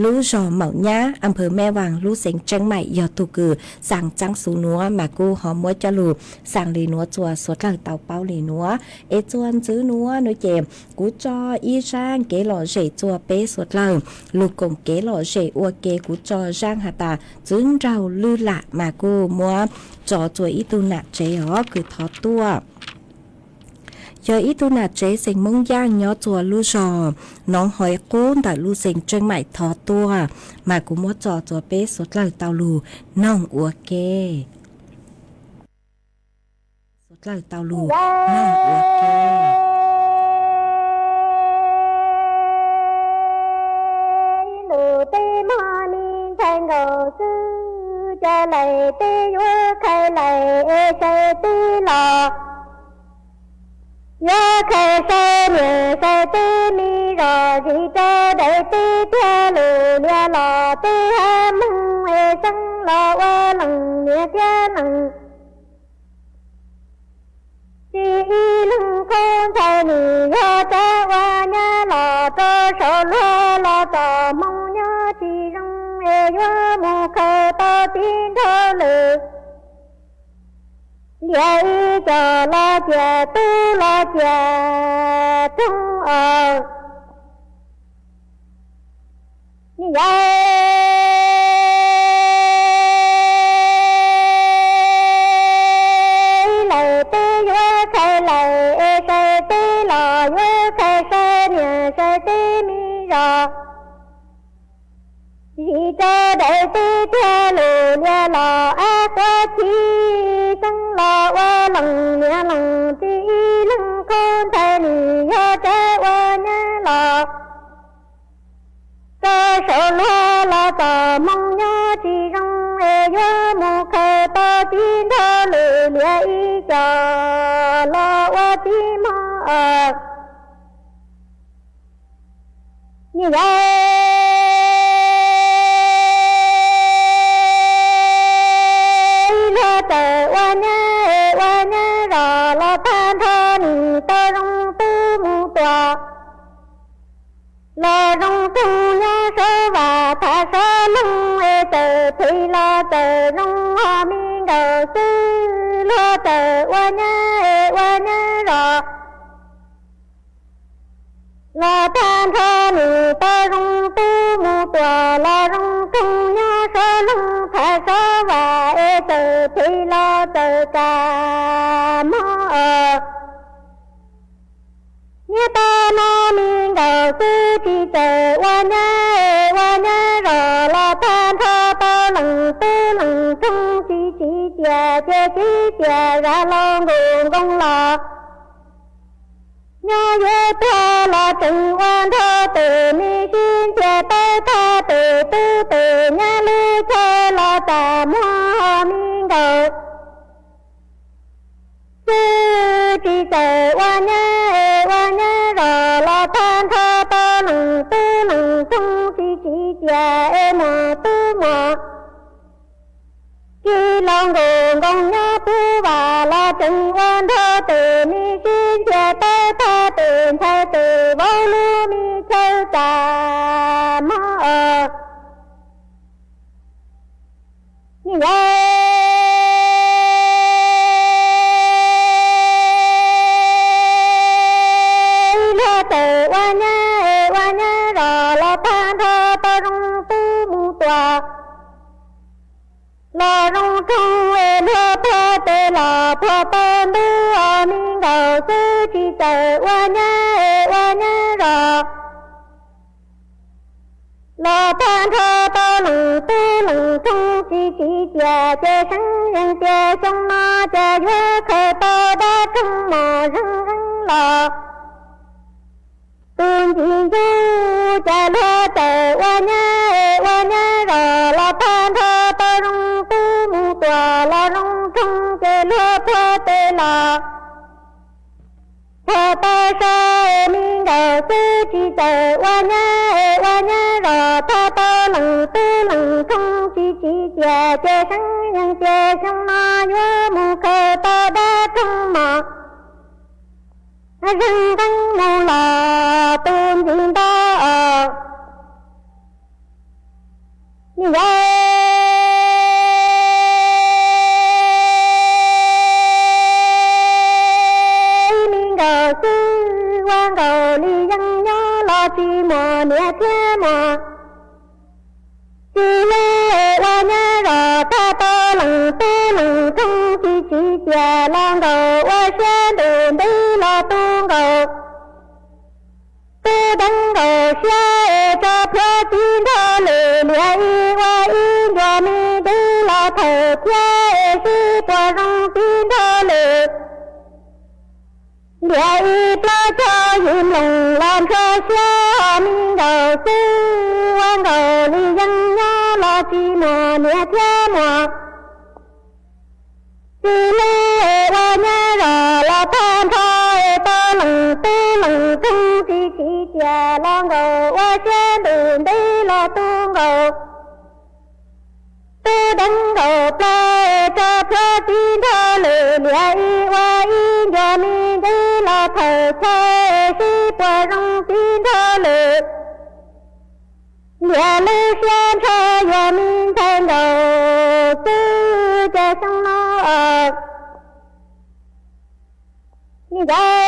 ลู่จอเหมาหญ้าอำเภอแม่วางลู่เสียงจังใหม่ยอตูกือสั่งจังสูนัวมากูหอมมัวจะลูสั่งลีนัวจัวสดหลังเตาเป้าลีนัวเอจวนซื้อนัวหนูเจมกูจออีช่างเกหล่อเฉยจัวเป๊สดหลังลูกกงเกหล่อเฉยอัวเกกูจอช่างหาตาจึงเราลือละมากูมัวจอจัวอีตูหนักเจ๋อคือทอตัวgiờ ít tu nà chế sinh mông giang nhớ chùa lưu sò nón hỏi cún tại lưu sinh trên mại thọ tua mà cũng muốn trò chùa bế sốt lời tàu lù nông ua kê sốt lời tàu lù nông ua kê lù tê mà ninh thành ngờ sư cha lầy tê ua khai lầy ê khai tê lò nhớ khai xe nhớ xe tê mi rò gì cho đầy tê theo lù lia lò tê ha mừng ê sân lò ua lằng nhớ tia lằng chị y lưng con thầy nì nhớ cha ua nhớ lò cho sổ lúa lò cho mong nhớ chị rung ê nhớ mù khai to tin thơ lù lia y cho la chia tu la chia trung ở lời tê nhớ khai lời ê khai tê lò nhớ khai khai nhớ khai tê mi rò vì cho đại tê theo lù lia lò á qua chi sân lò qua lằng lia lằng tê lằng con thầy nì nhớ trái lò cơ sở lúa là tờ mong nhớ chỉ rong nhớ một khờ tờ tin thơ lửa lửa ý cho lo qua tim như vậy lo tờ qua nhớ rồi lo than thơ nì tơ rong tư mu tòa lo rong tu nhớ sơ và thả sơ lưng tờ thì lo tờ rong hoa miên đầu sư lo tờ qua nhớ rồi lo than thơ nì tơ rong tư mu tòa lo rong tu nhớ sơ lưng thả sơ và tờ thì lo tờ cả mơ như ta nó miên đầu sư chỉ chờ qua nhớ rồi lo than thơ tơ lằng tư lằng trung chỉ chè ra lo nguồn công lò nhớ nhớ thơ là từng quan thơ từ mi xin chè tơ thơ từ tư từ nhớ lưu thơ là tà mua miên đầu sư chỉ chờ qua nhớ rồi lo than thơ tơ lằng tư lằng trung chỉ chè mà tư mà khi lòng nguồn công nhớ tư và lo từng quan thơ từ mi xin chè tơ thơ từ thơ từ vô lưu mi thơ tà mơ như vậy lo tờ qua nhớ rồi lo than thơ tơ rong tư mu tòa lo rong trung lo thơ tê lo thơ tơ tư miên đầu sư chỉ chờ qua nhớ rồi lo than thơ tơ lằng tư lằng trung chỉ chè sáng nhân chè trong nó chè dưa khờ tơ đá trong mò răng lò tương chỉ du chè lo tờ qua nhớ rồi lo than thơ tơ rong tư mu tòa lo rong trung chè lo thơ tê lò thơ tơ sơ miên đầu sư chỉ chờ qua nhớ rồi thơ tơ lằng tư lằng trung chỉ chè sáng nhân chè trong nó nhớ mu khờ tơ đá trong mò rừng căng mù lò tương chim đó như vậy miên đầu sư quan cầu ly dân nhớ lo chi mò nè thế mò chi lê qua nhớ rồi ta tơ lằng tê lằng trung chỉ chè long cầu qua xe đường đi lo tuôn cầu tư đăng cầu xe cho phá chín thơ lệ lệ y qua y cho mi đi lo thờ che si qua rong chín thơ lệ lệ y lo cho dìm lòng làm cho xe miên đầu sư quan cầu ly dân nhớ lo chi mò nè thế mò chi lê qua nhớ rồi lo than thơ tơ lằng tư lằng trung chỉ chè long cầu qua xe đường đi lo tuôn cầu tư đăng cầu plê cho phá chín thơ lệ lệ y qua y cho mi đi lo thờ che si qua rong chín thơ lệ lệ lê xe thơ cho mi thêm đầu tư chè xong nó như vậy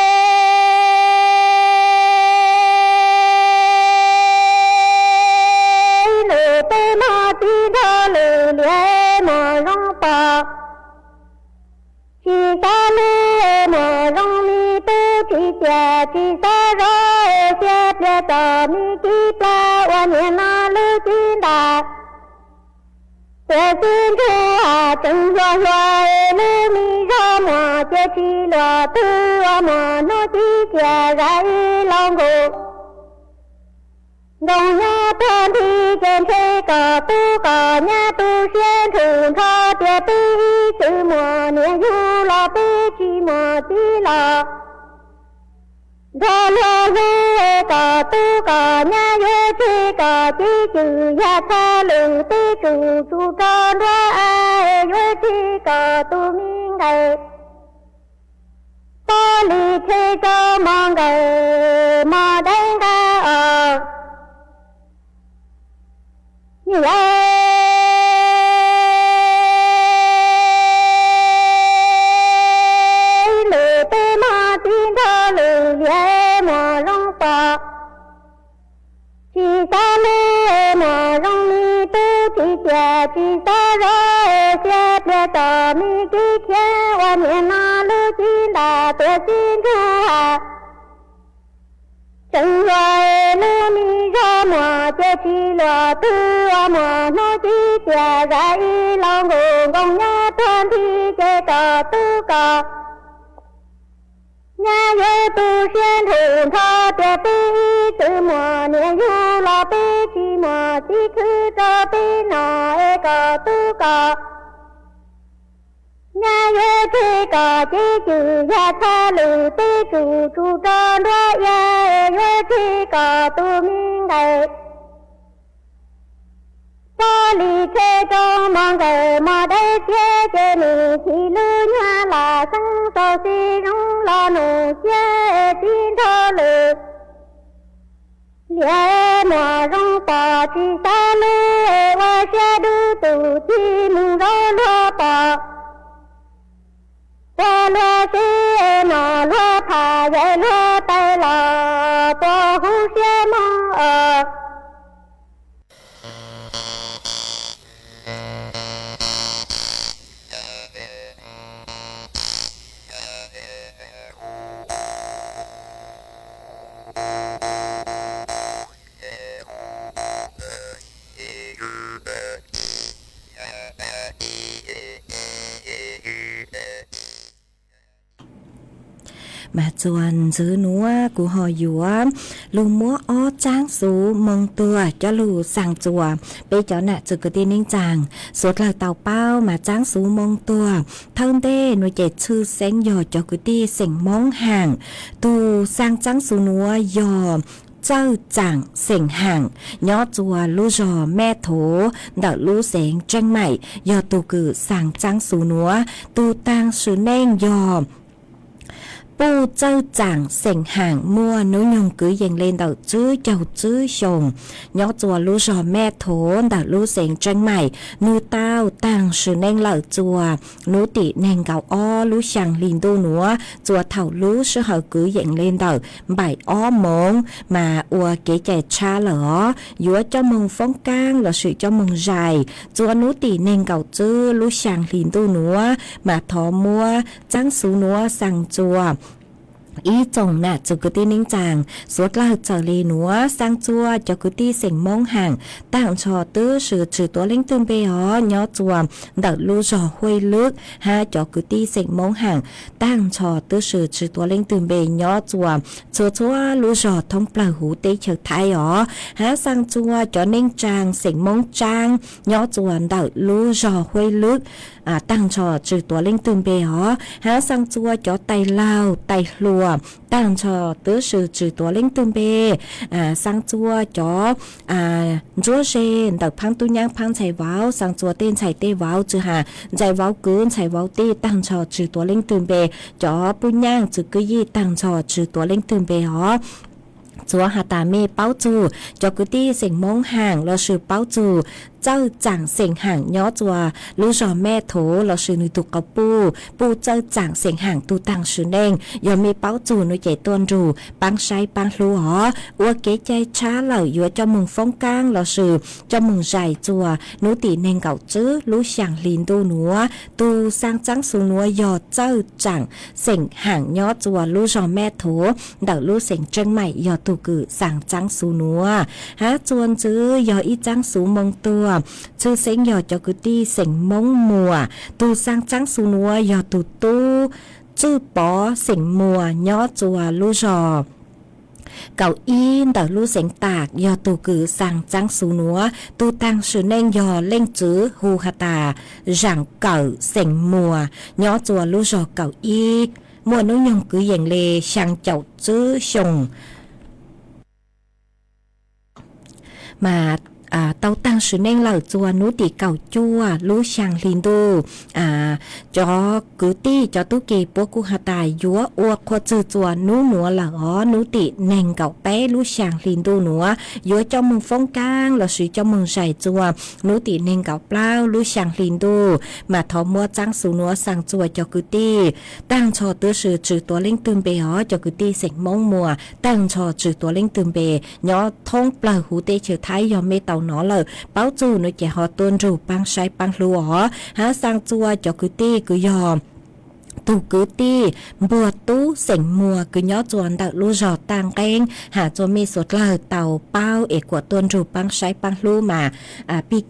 lệ tê ma tí thơ lệ lệ mà rong tà chỉ xa lệ mà rong mi tê chỉ chè chỉ xa rồi xếp lệ tờ mi kí plá qua nhẹ na lư chín đà chè xin thu hà chân hoa hoa lư mi ra mà chè chi lọ tư mà nó chỉ chè ra y lòng gục đồng nhà thân thì trên thế cả tu cả nhà tu xuyên thường tha tiệt ti chữ mùa niên du là ti chi mùa ti là thà lo về cả tu cả nhà yêu chi cả chi chữ ya tha lử ti chữ tu tròn ra ai yêu chi cả tu minh ngày ta li thế cho mong ngày mà đánh ta ở như vậy lử tê mà tin thơ lử lẽ mà rong tọ chỉ xa lẽ mà rong mi tư chỉ chè chỉ xa rơi xe bia tờ mi kí khé và miền na lư chín đà tuyệt chín ra chẳng rồi lư mi ra mà chê chi lừa tư mà nó chỉ chè ra y lòng ngủ gồng nhá thân thì chê tờ tư cờ nhà yêu tu xuyên thường tha tiệt ti chữ mùa niên du là ti chi mùa chi khứ cho ti nọ e cờ tu cờ nhà yêu chi cờ chi chữ ya tha lử ti chủ chủ tròn ra ya yêu chi cờ tu minh ngày ta li thế cho mong ngày mà đây chế chế mi chi lư nhà là sang sau si rong la nụ chế tin thơ lử lẽ mà rong tà chi xa lư và xe đu tù chi mừng rong lo tà ta lo xe mà lo thả dạy lo tay là ta hú xe mong ở mà chuan giữ núa của họ dúa lù múa ó tráng sú mong tua cho lù sang chùa bây cho nè chữ cái tin ninh chàng suốt là tàu bao mà tráng sú mong tua thân đê nuôi chạy chư xén dò cho cái ti sành mong hàng tu sang tráng sú núa dò châu chẳng sành hàng nhó chùa lú rò mẹ thố đỡ lú sành tranh mày do tu cử sang tráng sú núa tu tang sú nên dò bu châu chẳng sành hàng mua nấu nhung cứ dành lên đầu chứ chầu chứ sồng nhó chùa lú rò mẹ thố đỡ lú sành tranh mày nu tao tang sự nên lợ chùa nú tị nên gạo o lú sàng lìn đô núa chùa thảo lú sự hở cứ dành lên đầu bài o mông mà ua kế chạy cha lỡ dúa cho mông phong cang là sự cho mông dài chùa nú tị nên gạo chứ lú sàng lìn đô núa mà thó mua trắng sú núa sang chùa ý chồng nè cho cứ tin ninh chàng suốt là trở lì núa sang chùa cho cứ ti sành mong hàng tặng cho tư sự trừ tố linh tương bê ó nhó chùa đỡ lưu rò huê lước ha cho cứ ti sành mong hàng tặng cho tư sự trừ tố linh tương bê nhó chùa chúa lưu rò thông bờ hú tế trở thái ó ha sang chùa cho ninh chàng sành mong trang nhó chùa đỡ lưu rò huê lước tăng cho trừ tố linh tương bê ó ha sang chùa cho tay lao tay lùa tăng cho tứ sự trừ tố linh tương bê sang chùa cho chúa rê đợt phang tu nhang phang chạy vào sang chùa tên chạy tê vào chứ hà chạy vào cứ chạy vào tê tăng cho trừ tố linh tương bê cho bu nhang chứ cứ gì tăng cho trừ tố linh tương bê ó chúa hà tà mê báo chủ cho cứ ti sành mong hàng lo sự báo chủ châu chẳng sành hàng nhó chùa lú rò mẹ thố lo sự nuôi tục cầu pu châu chẳng sành hàng tu tăng sự nên do mê báo chủ nuôi chạy tuôn rù băng say băng lú hó ua kế chay trá lời dùa cho mừng phong cang lo sự cho mừng dài chùa nú tỉ nên gạo chứ lú sàng lìn tu núa tu sang trắng xuống núa do châu chẳng sành hàng nhó chùa lú rò mẹ thố đỡ lú sành chân mày do tu cử sang trắng xuống núa há chuôn chứ do ít trắng xuống mong tua chứ sánh dò cho cứ ti sành mong mùa tu sang trắng su núa dò tu chư bó sành mùa nhó chùa lú rò เก่าอีนแต่ลู่เสียงตากยอตูกือสั่งจังสูนัวตูตังสือแนงยอเล่งจื้อฮูฮาตาจังเก่าเสียงมัวย้อจัวลู่จอเก่าอีมัวนุยงกืออย่างเลช่างเจ้าจื้อชงมาเตาตั้งชื่อเน่งเหล่าจัวนุติเก่าจัวรู้ช่างลินดูจอกุตี้จอตุกีปัวกุหาตายยัวอวกควจือจัวนูหนัวหล่อนุติเน่งเก่าแป้รู้ช่างลินดูหนัวยัวเจ้ามึงฟงกลางเราสือเจ้ามึงใส่จัวนุติเน่งเก่าเปล่ารู้ช่างลินดูมาทอมัวจังสูนัวสั่งจัวจอกุตี้ตั้งชอตัวสือจือตัวเล่งตึมเบอ๋อจอกุตี้เสกมงมัวตั้งชอจือตัวเล่งตึมเบย้อท้องปลาหูเตเชือไทยยอมเมเตาnó là báo chú nó chỉ họ tuân rủ băng sai băng lúa há sang chua cho cứ ti cứ dòm tu cứ ti bùa tú sỉnh mùa cứ nhó chuồn đạo lúa giọt tàng keng hạ cho mi sốt lờ tàu bao ế của tuân rủ băng sai băng lúa mà pi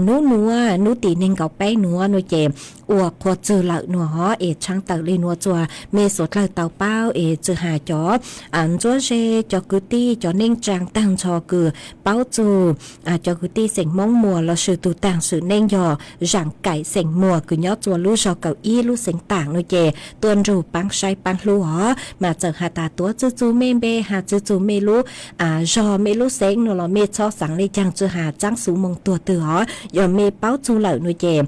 nú núa nú tỉ nên gọc bé núa nó chèm ủa khoa trừ lợ nó ế trăng tàu lên núa chùa mi sốt lờ tàu bao ế trừ hà chó chúa dê cho cứ ti cho nên trang tăng cho cứ báo chú cho cứ ti sỉnh mong mùa là sự tu tàng sự nên dò rằng cải sỉnh mùa cứ nhó chùa lúa giọt cầu y lúa sỉnh tàng nó chè tuần rủ băng say băng lúa mà chờ hà ta tua chú chú mê bê hà chú mê lúa do mê lúa sỉnh nó là mê cho sáng lên trang chú hà trang sú mong tua từ đó giờ mê báo chú lợi nó chè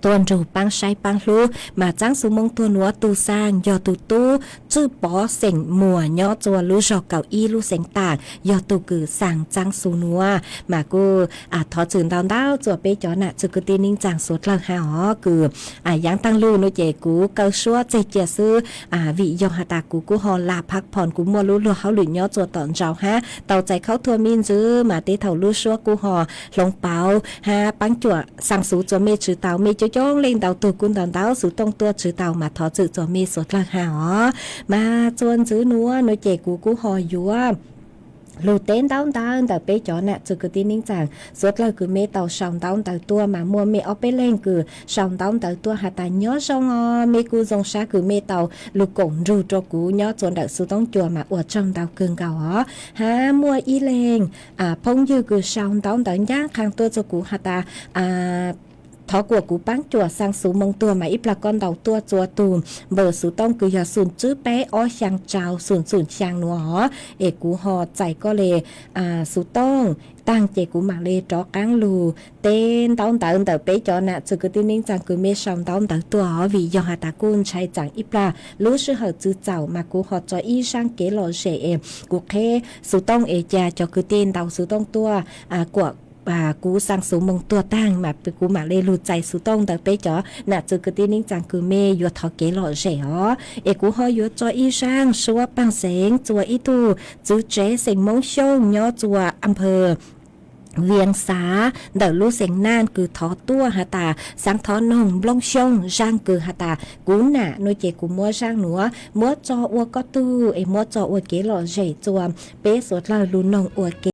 tuần rủ băng say băng lúa mà trang sú mong tua núa tu sang do tu tu chú bỏ sỉnh mùa nhó chùa lúa giọt cầu y lúa sỉnh tàng do tu cử sang trang sú núa mà cô thọ trường đào đào chùa bê chó nạ chú cứ tin ninh trang suốt lần hà hó cử giáng tăng lưu nó chè cú câu xua chè chè sư vị do hà ta cú họ làพักผ่อนกูมัวรู้เขาหลุดย่อจัวตอนเจ้าฮะเต่าใจเขาทัวมินซื้อมาเตะเถารู้ชัวกูหอลงเปาฮะปังจั่วสั่งสูจัวเมจือเต่าเมจ้องเล่นเต่าตัวกุนตอนเต่าสูตรงตัวจือเต่ามาทอจือจัวเมสดละหามาจวนจื้อนัวน้อยเจกูหอยัวลูเต้นđauแต่เป๊ะจอน่ะจือคือตีนิ่งจังสุดเลยคือเมเต่าสองđauแต่ตัวมามัวเมเอาไปเล่นคือสองđauแต่ตัวหาตาย้อซองเมกูซงซาคือเมเต่าลูกกงรูโจกูย้อจวนแต่สุดต้องจัวมาอวดจองเต่าเกินเก่าฮะมัวอีเลงพงยือคือสองđauแต่ย่างข้างตัวโจกูหาตาthọ của cú băng chùa sang số mông tua mà ít là con đầu tua chùa tùm bờ số tông cứ giờ sùn chữ bé ó sang trào sùn sang nữa ế cú họ chạy có lệ số tông tăng chế cú mà lê tró cáng lù tên tao tao bé cho nè chứ cứ tin ninh rằng cứ mê sòng tao tua vì do hà ta cún chạy chẳng ít là lúc sư hở chữ chào mà cú họ cho y sang kế lò rẻ cú khê số tông ế cha cho cứ tên tao số tông tua của cú sang số mông tua tăng mà cú mà lê lụt chạy số tông tại bé chó nè chứ cứ tin ninh rằng cứ mê vừa thọ kế lọ rẻ ế cú họ vừa cho y sang số bằng sáng chùa y tu chữ chế sành mông show nhỏ chùa âm phờเวียงสาเดาลูเสียงนานคือทอตัวหาตาสังทอนงบลงชงร่างคือหาตากูน่ะโนเจกูมัวร่างหนัวมัวจออวก็ตู้มัวจออวเกหล่อเจจวมเป๊ะสดลาลุนนงอวเก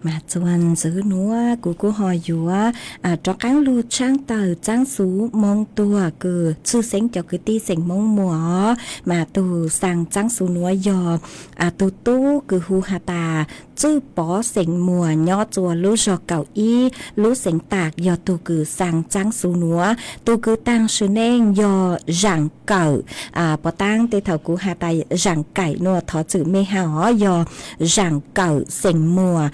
mà chuan giữ núa của họ dúa cho cán lu trang tờ trang sú mong tua cứ sư sinh cho cái ti sinh mong mùa mà tu sang trang sú núa dò tu tu cứ hu hà ta chư bỏ sinh mùa nhỏ chùa lu cho cầu y lu sinh tạc do tu cứ sang trang sú núa tu cứ tăng sư nên do rạng cậu bỏ tăng tê thầu của hà ta rạng cải nua thọ chữ mê hảo do rạng cậu sinh mùa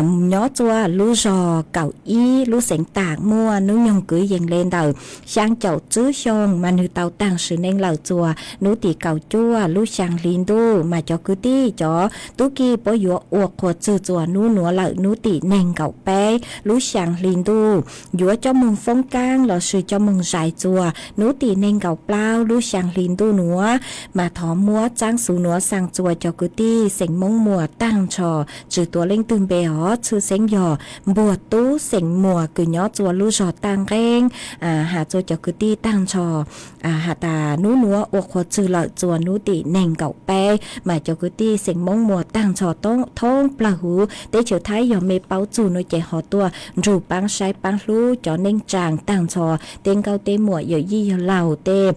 nhỏ chùa lu cho cầu y lu sinh tạc mua nữ nhung cưới dần lên đầu sang chậu chứa xong mà nữ tàu tăng sư nên lầu chùa nữ tỷ cầu chua lu sang linh đu mà cho cứ ti cho tú kia bỏ dũa uộc của chữ chùa nữ nửa lợi nữ tỷ nên cầu bé lu sang linh đu dũa cho mừng phong can là sự cho mừng giải chùa nữ tỷ nên cầu bao lu sang linh đu nữa mà thọ múa trang số nữa sang chùa cho cứ ti sinh mong mùa tăng trò trừ tua lên tương bè ó chữ sinh giò bùa tú sinh mùa cứ nhỏ chùa lu giò tăng khen hạ chùa cho cứ ti tăng trò hạ ta nú núa uộc của chữ lợi chùa nú tỷ nền cậu bé mà cho cứ ti sinh mong mùa tăng trò thôn pla hú để trở thái giò mê báo chù nó chạy họ tua rủ băng sai băng lú cho nên chàng tăng trò tên cao tê mùa giờ gì lào tê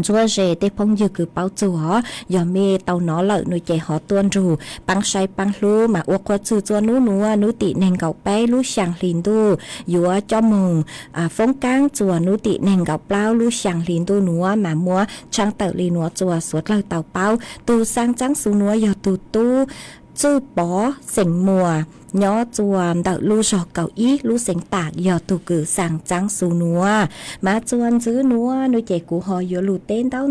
chúa rể tê phong dư cứ bao chúa giờ mê tàu nó lợi nuôi chạy họ tuôn rù băng say băng lú mà uộc qua chư chúa nú núa nú tị nền gạo bé lú sàng lìn tu dúa cho mừng phong cáng chúa nú tị nền gạo bao lú sàng lìn tu núa mà mua trang tự lì núa chúa suốt lời tàu bao tu sang trắng su núa giờ tu chư bó sinh mùa nhỏ chuan đậu lu sọ cầu ý lu sinh tạc giờ tu cử sang trắng su núa mà chuan giữ núa nuôi trẻ của họ giờ lu tên tao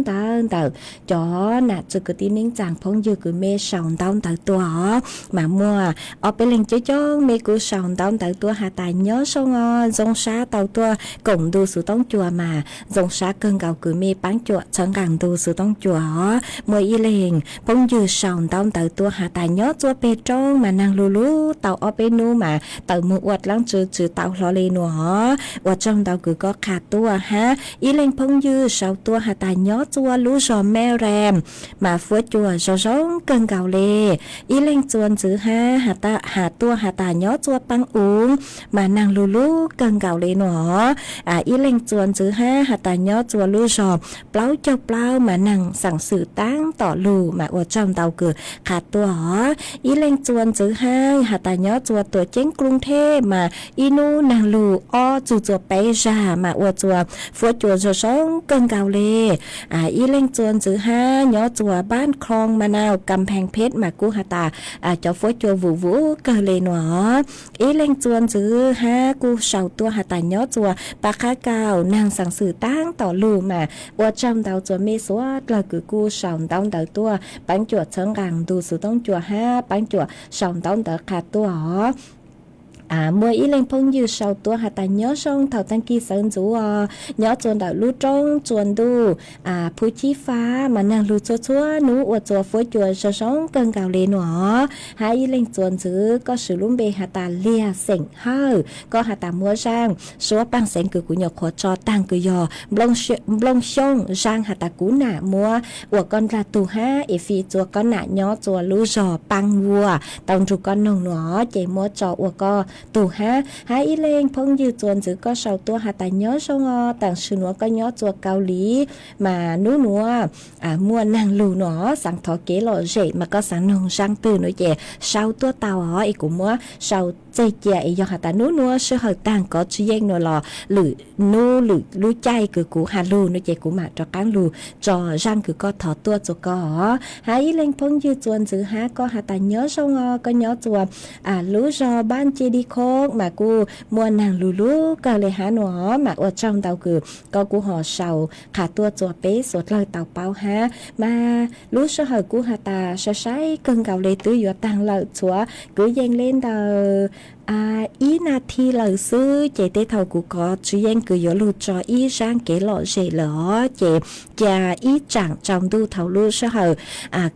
cho nè chứ cứ tin nín chàng phong giờ cứ mê sòng tao tua mà mua ở bên lên cho mê cứ sòng tao tua hà tài nhớ xong dòng xa tao tua cùng tu sự tông chùa mà dòng xa cơn gạo cứ mê bán chùa chẳng càng tu sự tông chùa mời y lên phong giờ sòng tao tua hà tài nhớ chùa bê trong mà nàng lu tàu ở bên nu mà tàu mua uất lăng chữ tàu lo lên nữa uất trong tàu cứ có khát tua ha ý lên phong dư sau tua hà tài nhớ chua lú giò meo rèm mà phua chùa giò giống cơn gạo lê ý lên chuồn chữ ha hà tua hà tài nhớ chua băng uống mà nàng lú cơn gạo lê nữa ý lên chuồn chữ ha hà tài nhớ chua lú giò plau cho plau mà nàng sẵn sự táng tỏ lù mà uất trong tàu cứ khát tua ý lên chuồn chữ ha hà tài nhớ chùaตัวเจ้งกรุงเทพมาอีนูนางลูอ้อจูจัวไปจ่ามาอวจัวฟัวจัวจะสองเกินเกาเลอีเล่งจวนจือห้าย้อจัวบ้านคลองมะนาวกำแพงเพชรมากูหาตาจะฟัวจัววูเกเลหนออีเล่งจวนจือห้ากูเสาตัวหาตาย้อจัวปากข้าเก่านางสั่งสื่อตั้งต่อลูมาอวจำดาวจัวเมสวดเลยคือกูเสาดาวตัวปังจัวเชิงกังดูสุต้องจัวห้าปังจัวเสาดาวขาดตัวmùa ý lên phong dư sau tua hà tài nhớ xong thầu tăng kỳ sơn chú nhớ chuồn đạo lưu trong chuồn đu phú chi phá mà nàng lưu chua nú uột chùa phối chuồn sơ sống cơn gạo lên nữa hai ý lên chuồn chứ có sự lúng bề hà tà lia sỉnh hơ có hà tà mua sang số băng sỉnh cứ của nhọc khó cho tăng cứ dò blong sông sang hà tà cú nạ mua uột con ra tù ha ý phi chùa con nạ nhớ chùa lưu giò băng vua tông chùa con nồng nữa chạy mua cho uột co tù ha hai ý lên phong dư chuồn giữ có sầu tua hà tài nhớ xong tặng sự nữa có nhớ chùa cao lý mà núi nữa mua nàng lù nó sáng thọ kế lộ rễ mà có sáng nông sang từ nữa chè sau tua tàu ý cũng mua sau dây chè do hà tài núi nữa sự hợp tàng có chi danh nữa lò lử lú chay cứ cú hà lù nữa chè cú mà cho cán lù cho răng cứ có thọ tua cho có hai ý lên phong dư chuồn giữ ha có hà tài nhớ xong có nhớ chùa lú do ban chê đi khô mà cô mua nàng lú cả lời há nó mà ở trong tàu cứ có cô họ sầu khả tua chùa bé sốt lời tàu bao ha mà lú sơ hở cô hà ta sơ sái cơn gạo lê tứ dọa tăng lợi chúa cứ dành lên tàu ý na thi lời sư chị tế thầu của có chú yên cứ yếu lụt cho ý sang kế lộ dễ lỡ chị cha ý chẳng trong đu thầu lưu sơ hờ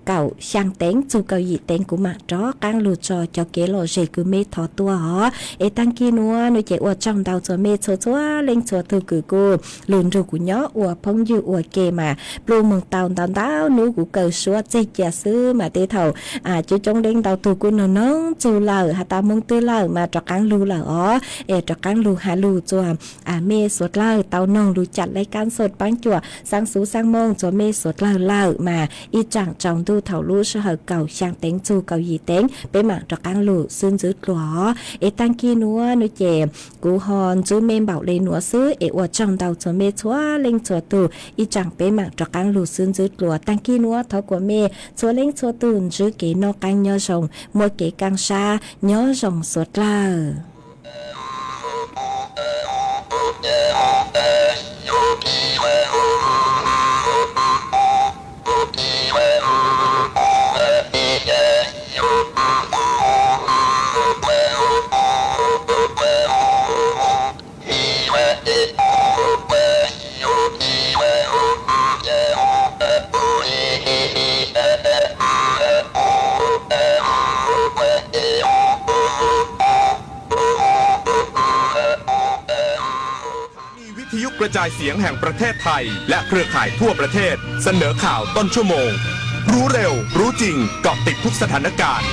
cậu sang tên dù cậu dị tên của mặt đó càng lụt cho kế lộ dễ cứ mê thọ tua hả ê tăng kia nữa nó chị ua trong đầu cho mê cho chúa lên chúa thư cử cô lùn rồi của nhó ua phong dư ua kê mà blue mừng tàu tàu nữ của cờ xua dây chà sư mà tế thầu chú trong đen đầu tù của nó nóng chú lờ hà tao mong tư lờ mà cho càng lưu lờ ó cho càng lưu hà lưu chùa mê suốt lờ tao nông lưu chặt lấy can sốt bánh chùa sang sú sang mông cho mê suốt lờ mà y chẳng trong tu thầu lưu sơ hở cầu sang tiếng chu cầu gì tiếng bé mạng cho càng lưu xương dứt lỏ tăng kia nữa nó chè cú hòn chú mê bảo lên nữa xứ ở trong đầu cho mê chúa lên chúa tù y chẳng bé mạng cho càng lưu xương dứt lỏ tăng kia nữa thọ của mê chúa lên chúa tù chứ kế nó càng nhớ rồng mỗi kế càng xa nhớ rồng suốt lờ.กระจายเสียงแห่งประเทศไทยและเครือข่ายทั่วประเทศเสนอข่าวต้นชั่วโมงรู้เร็วรู้จริงเกาะติดทุกสถานการณ์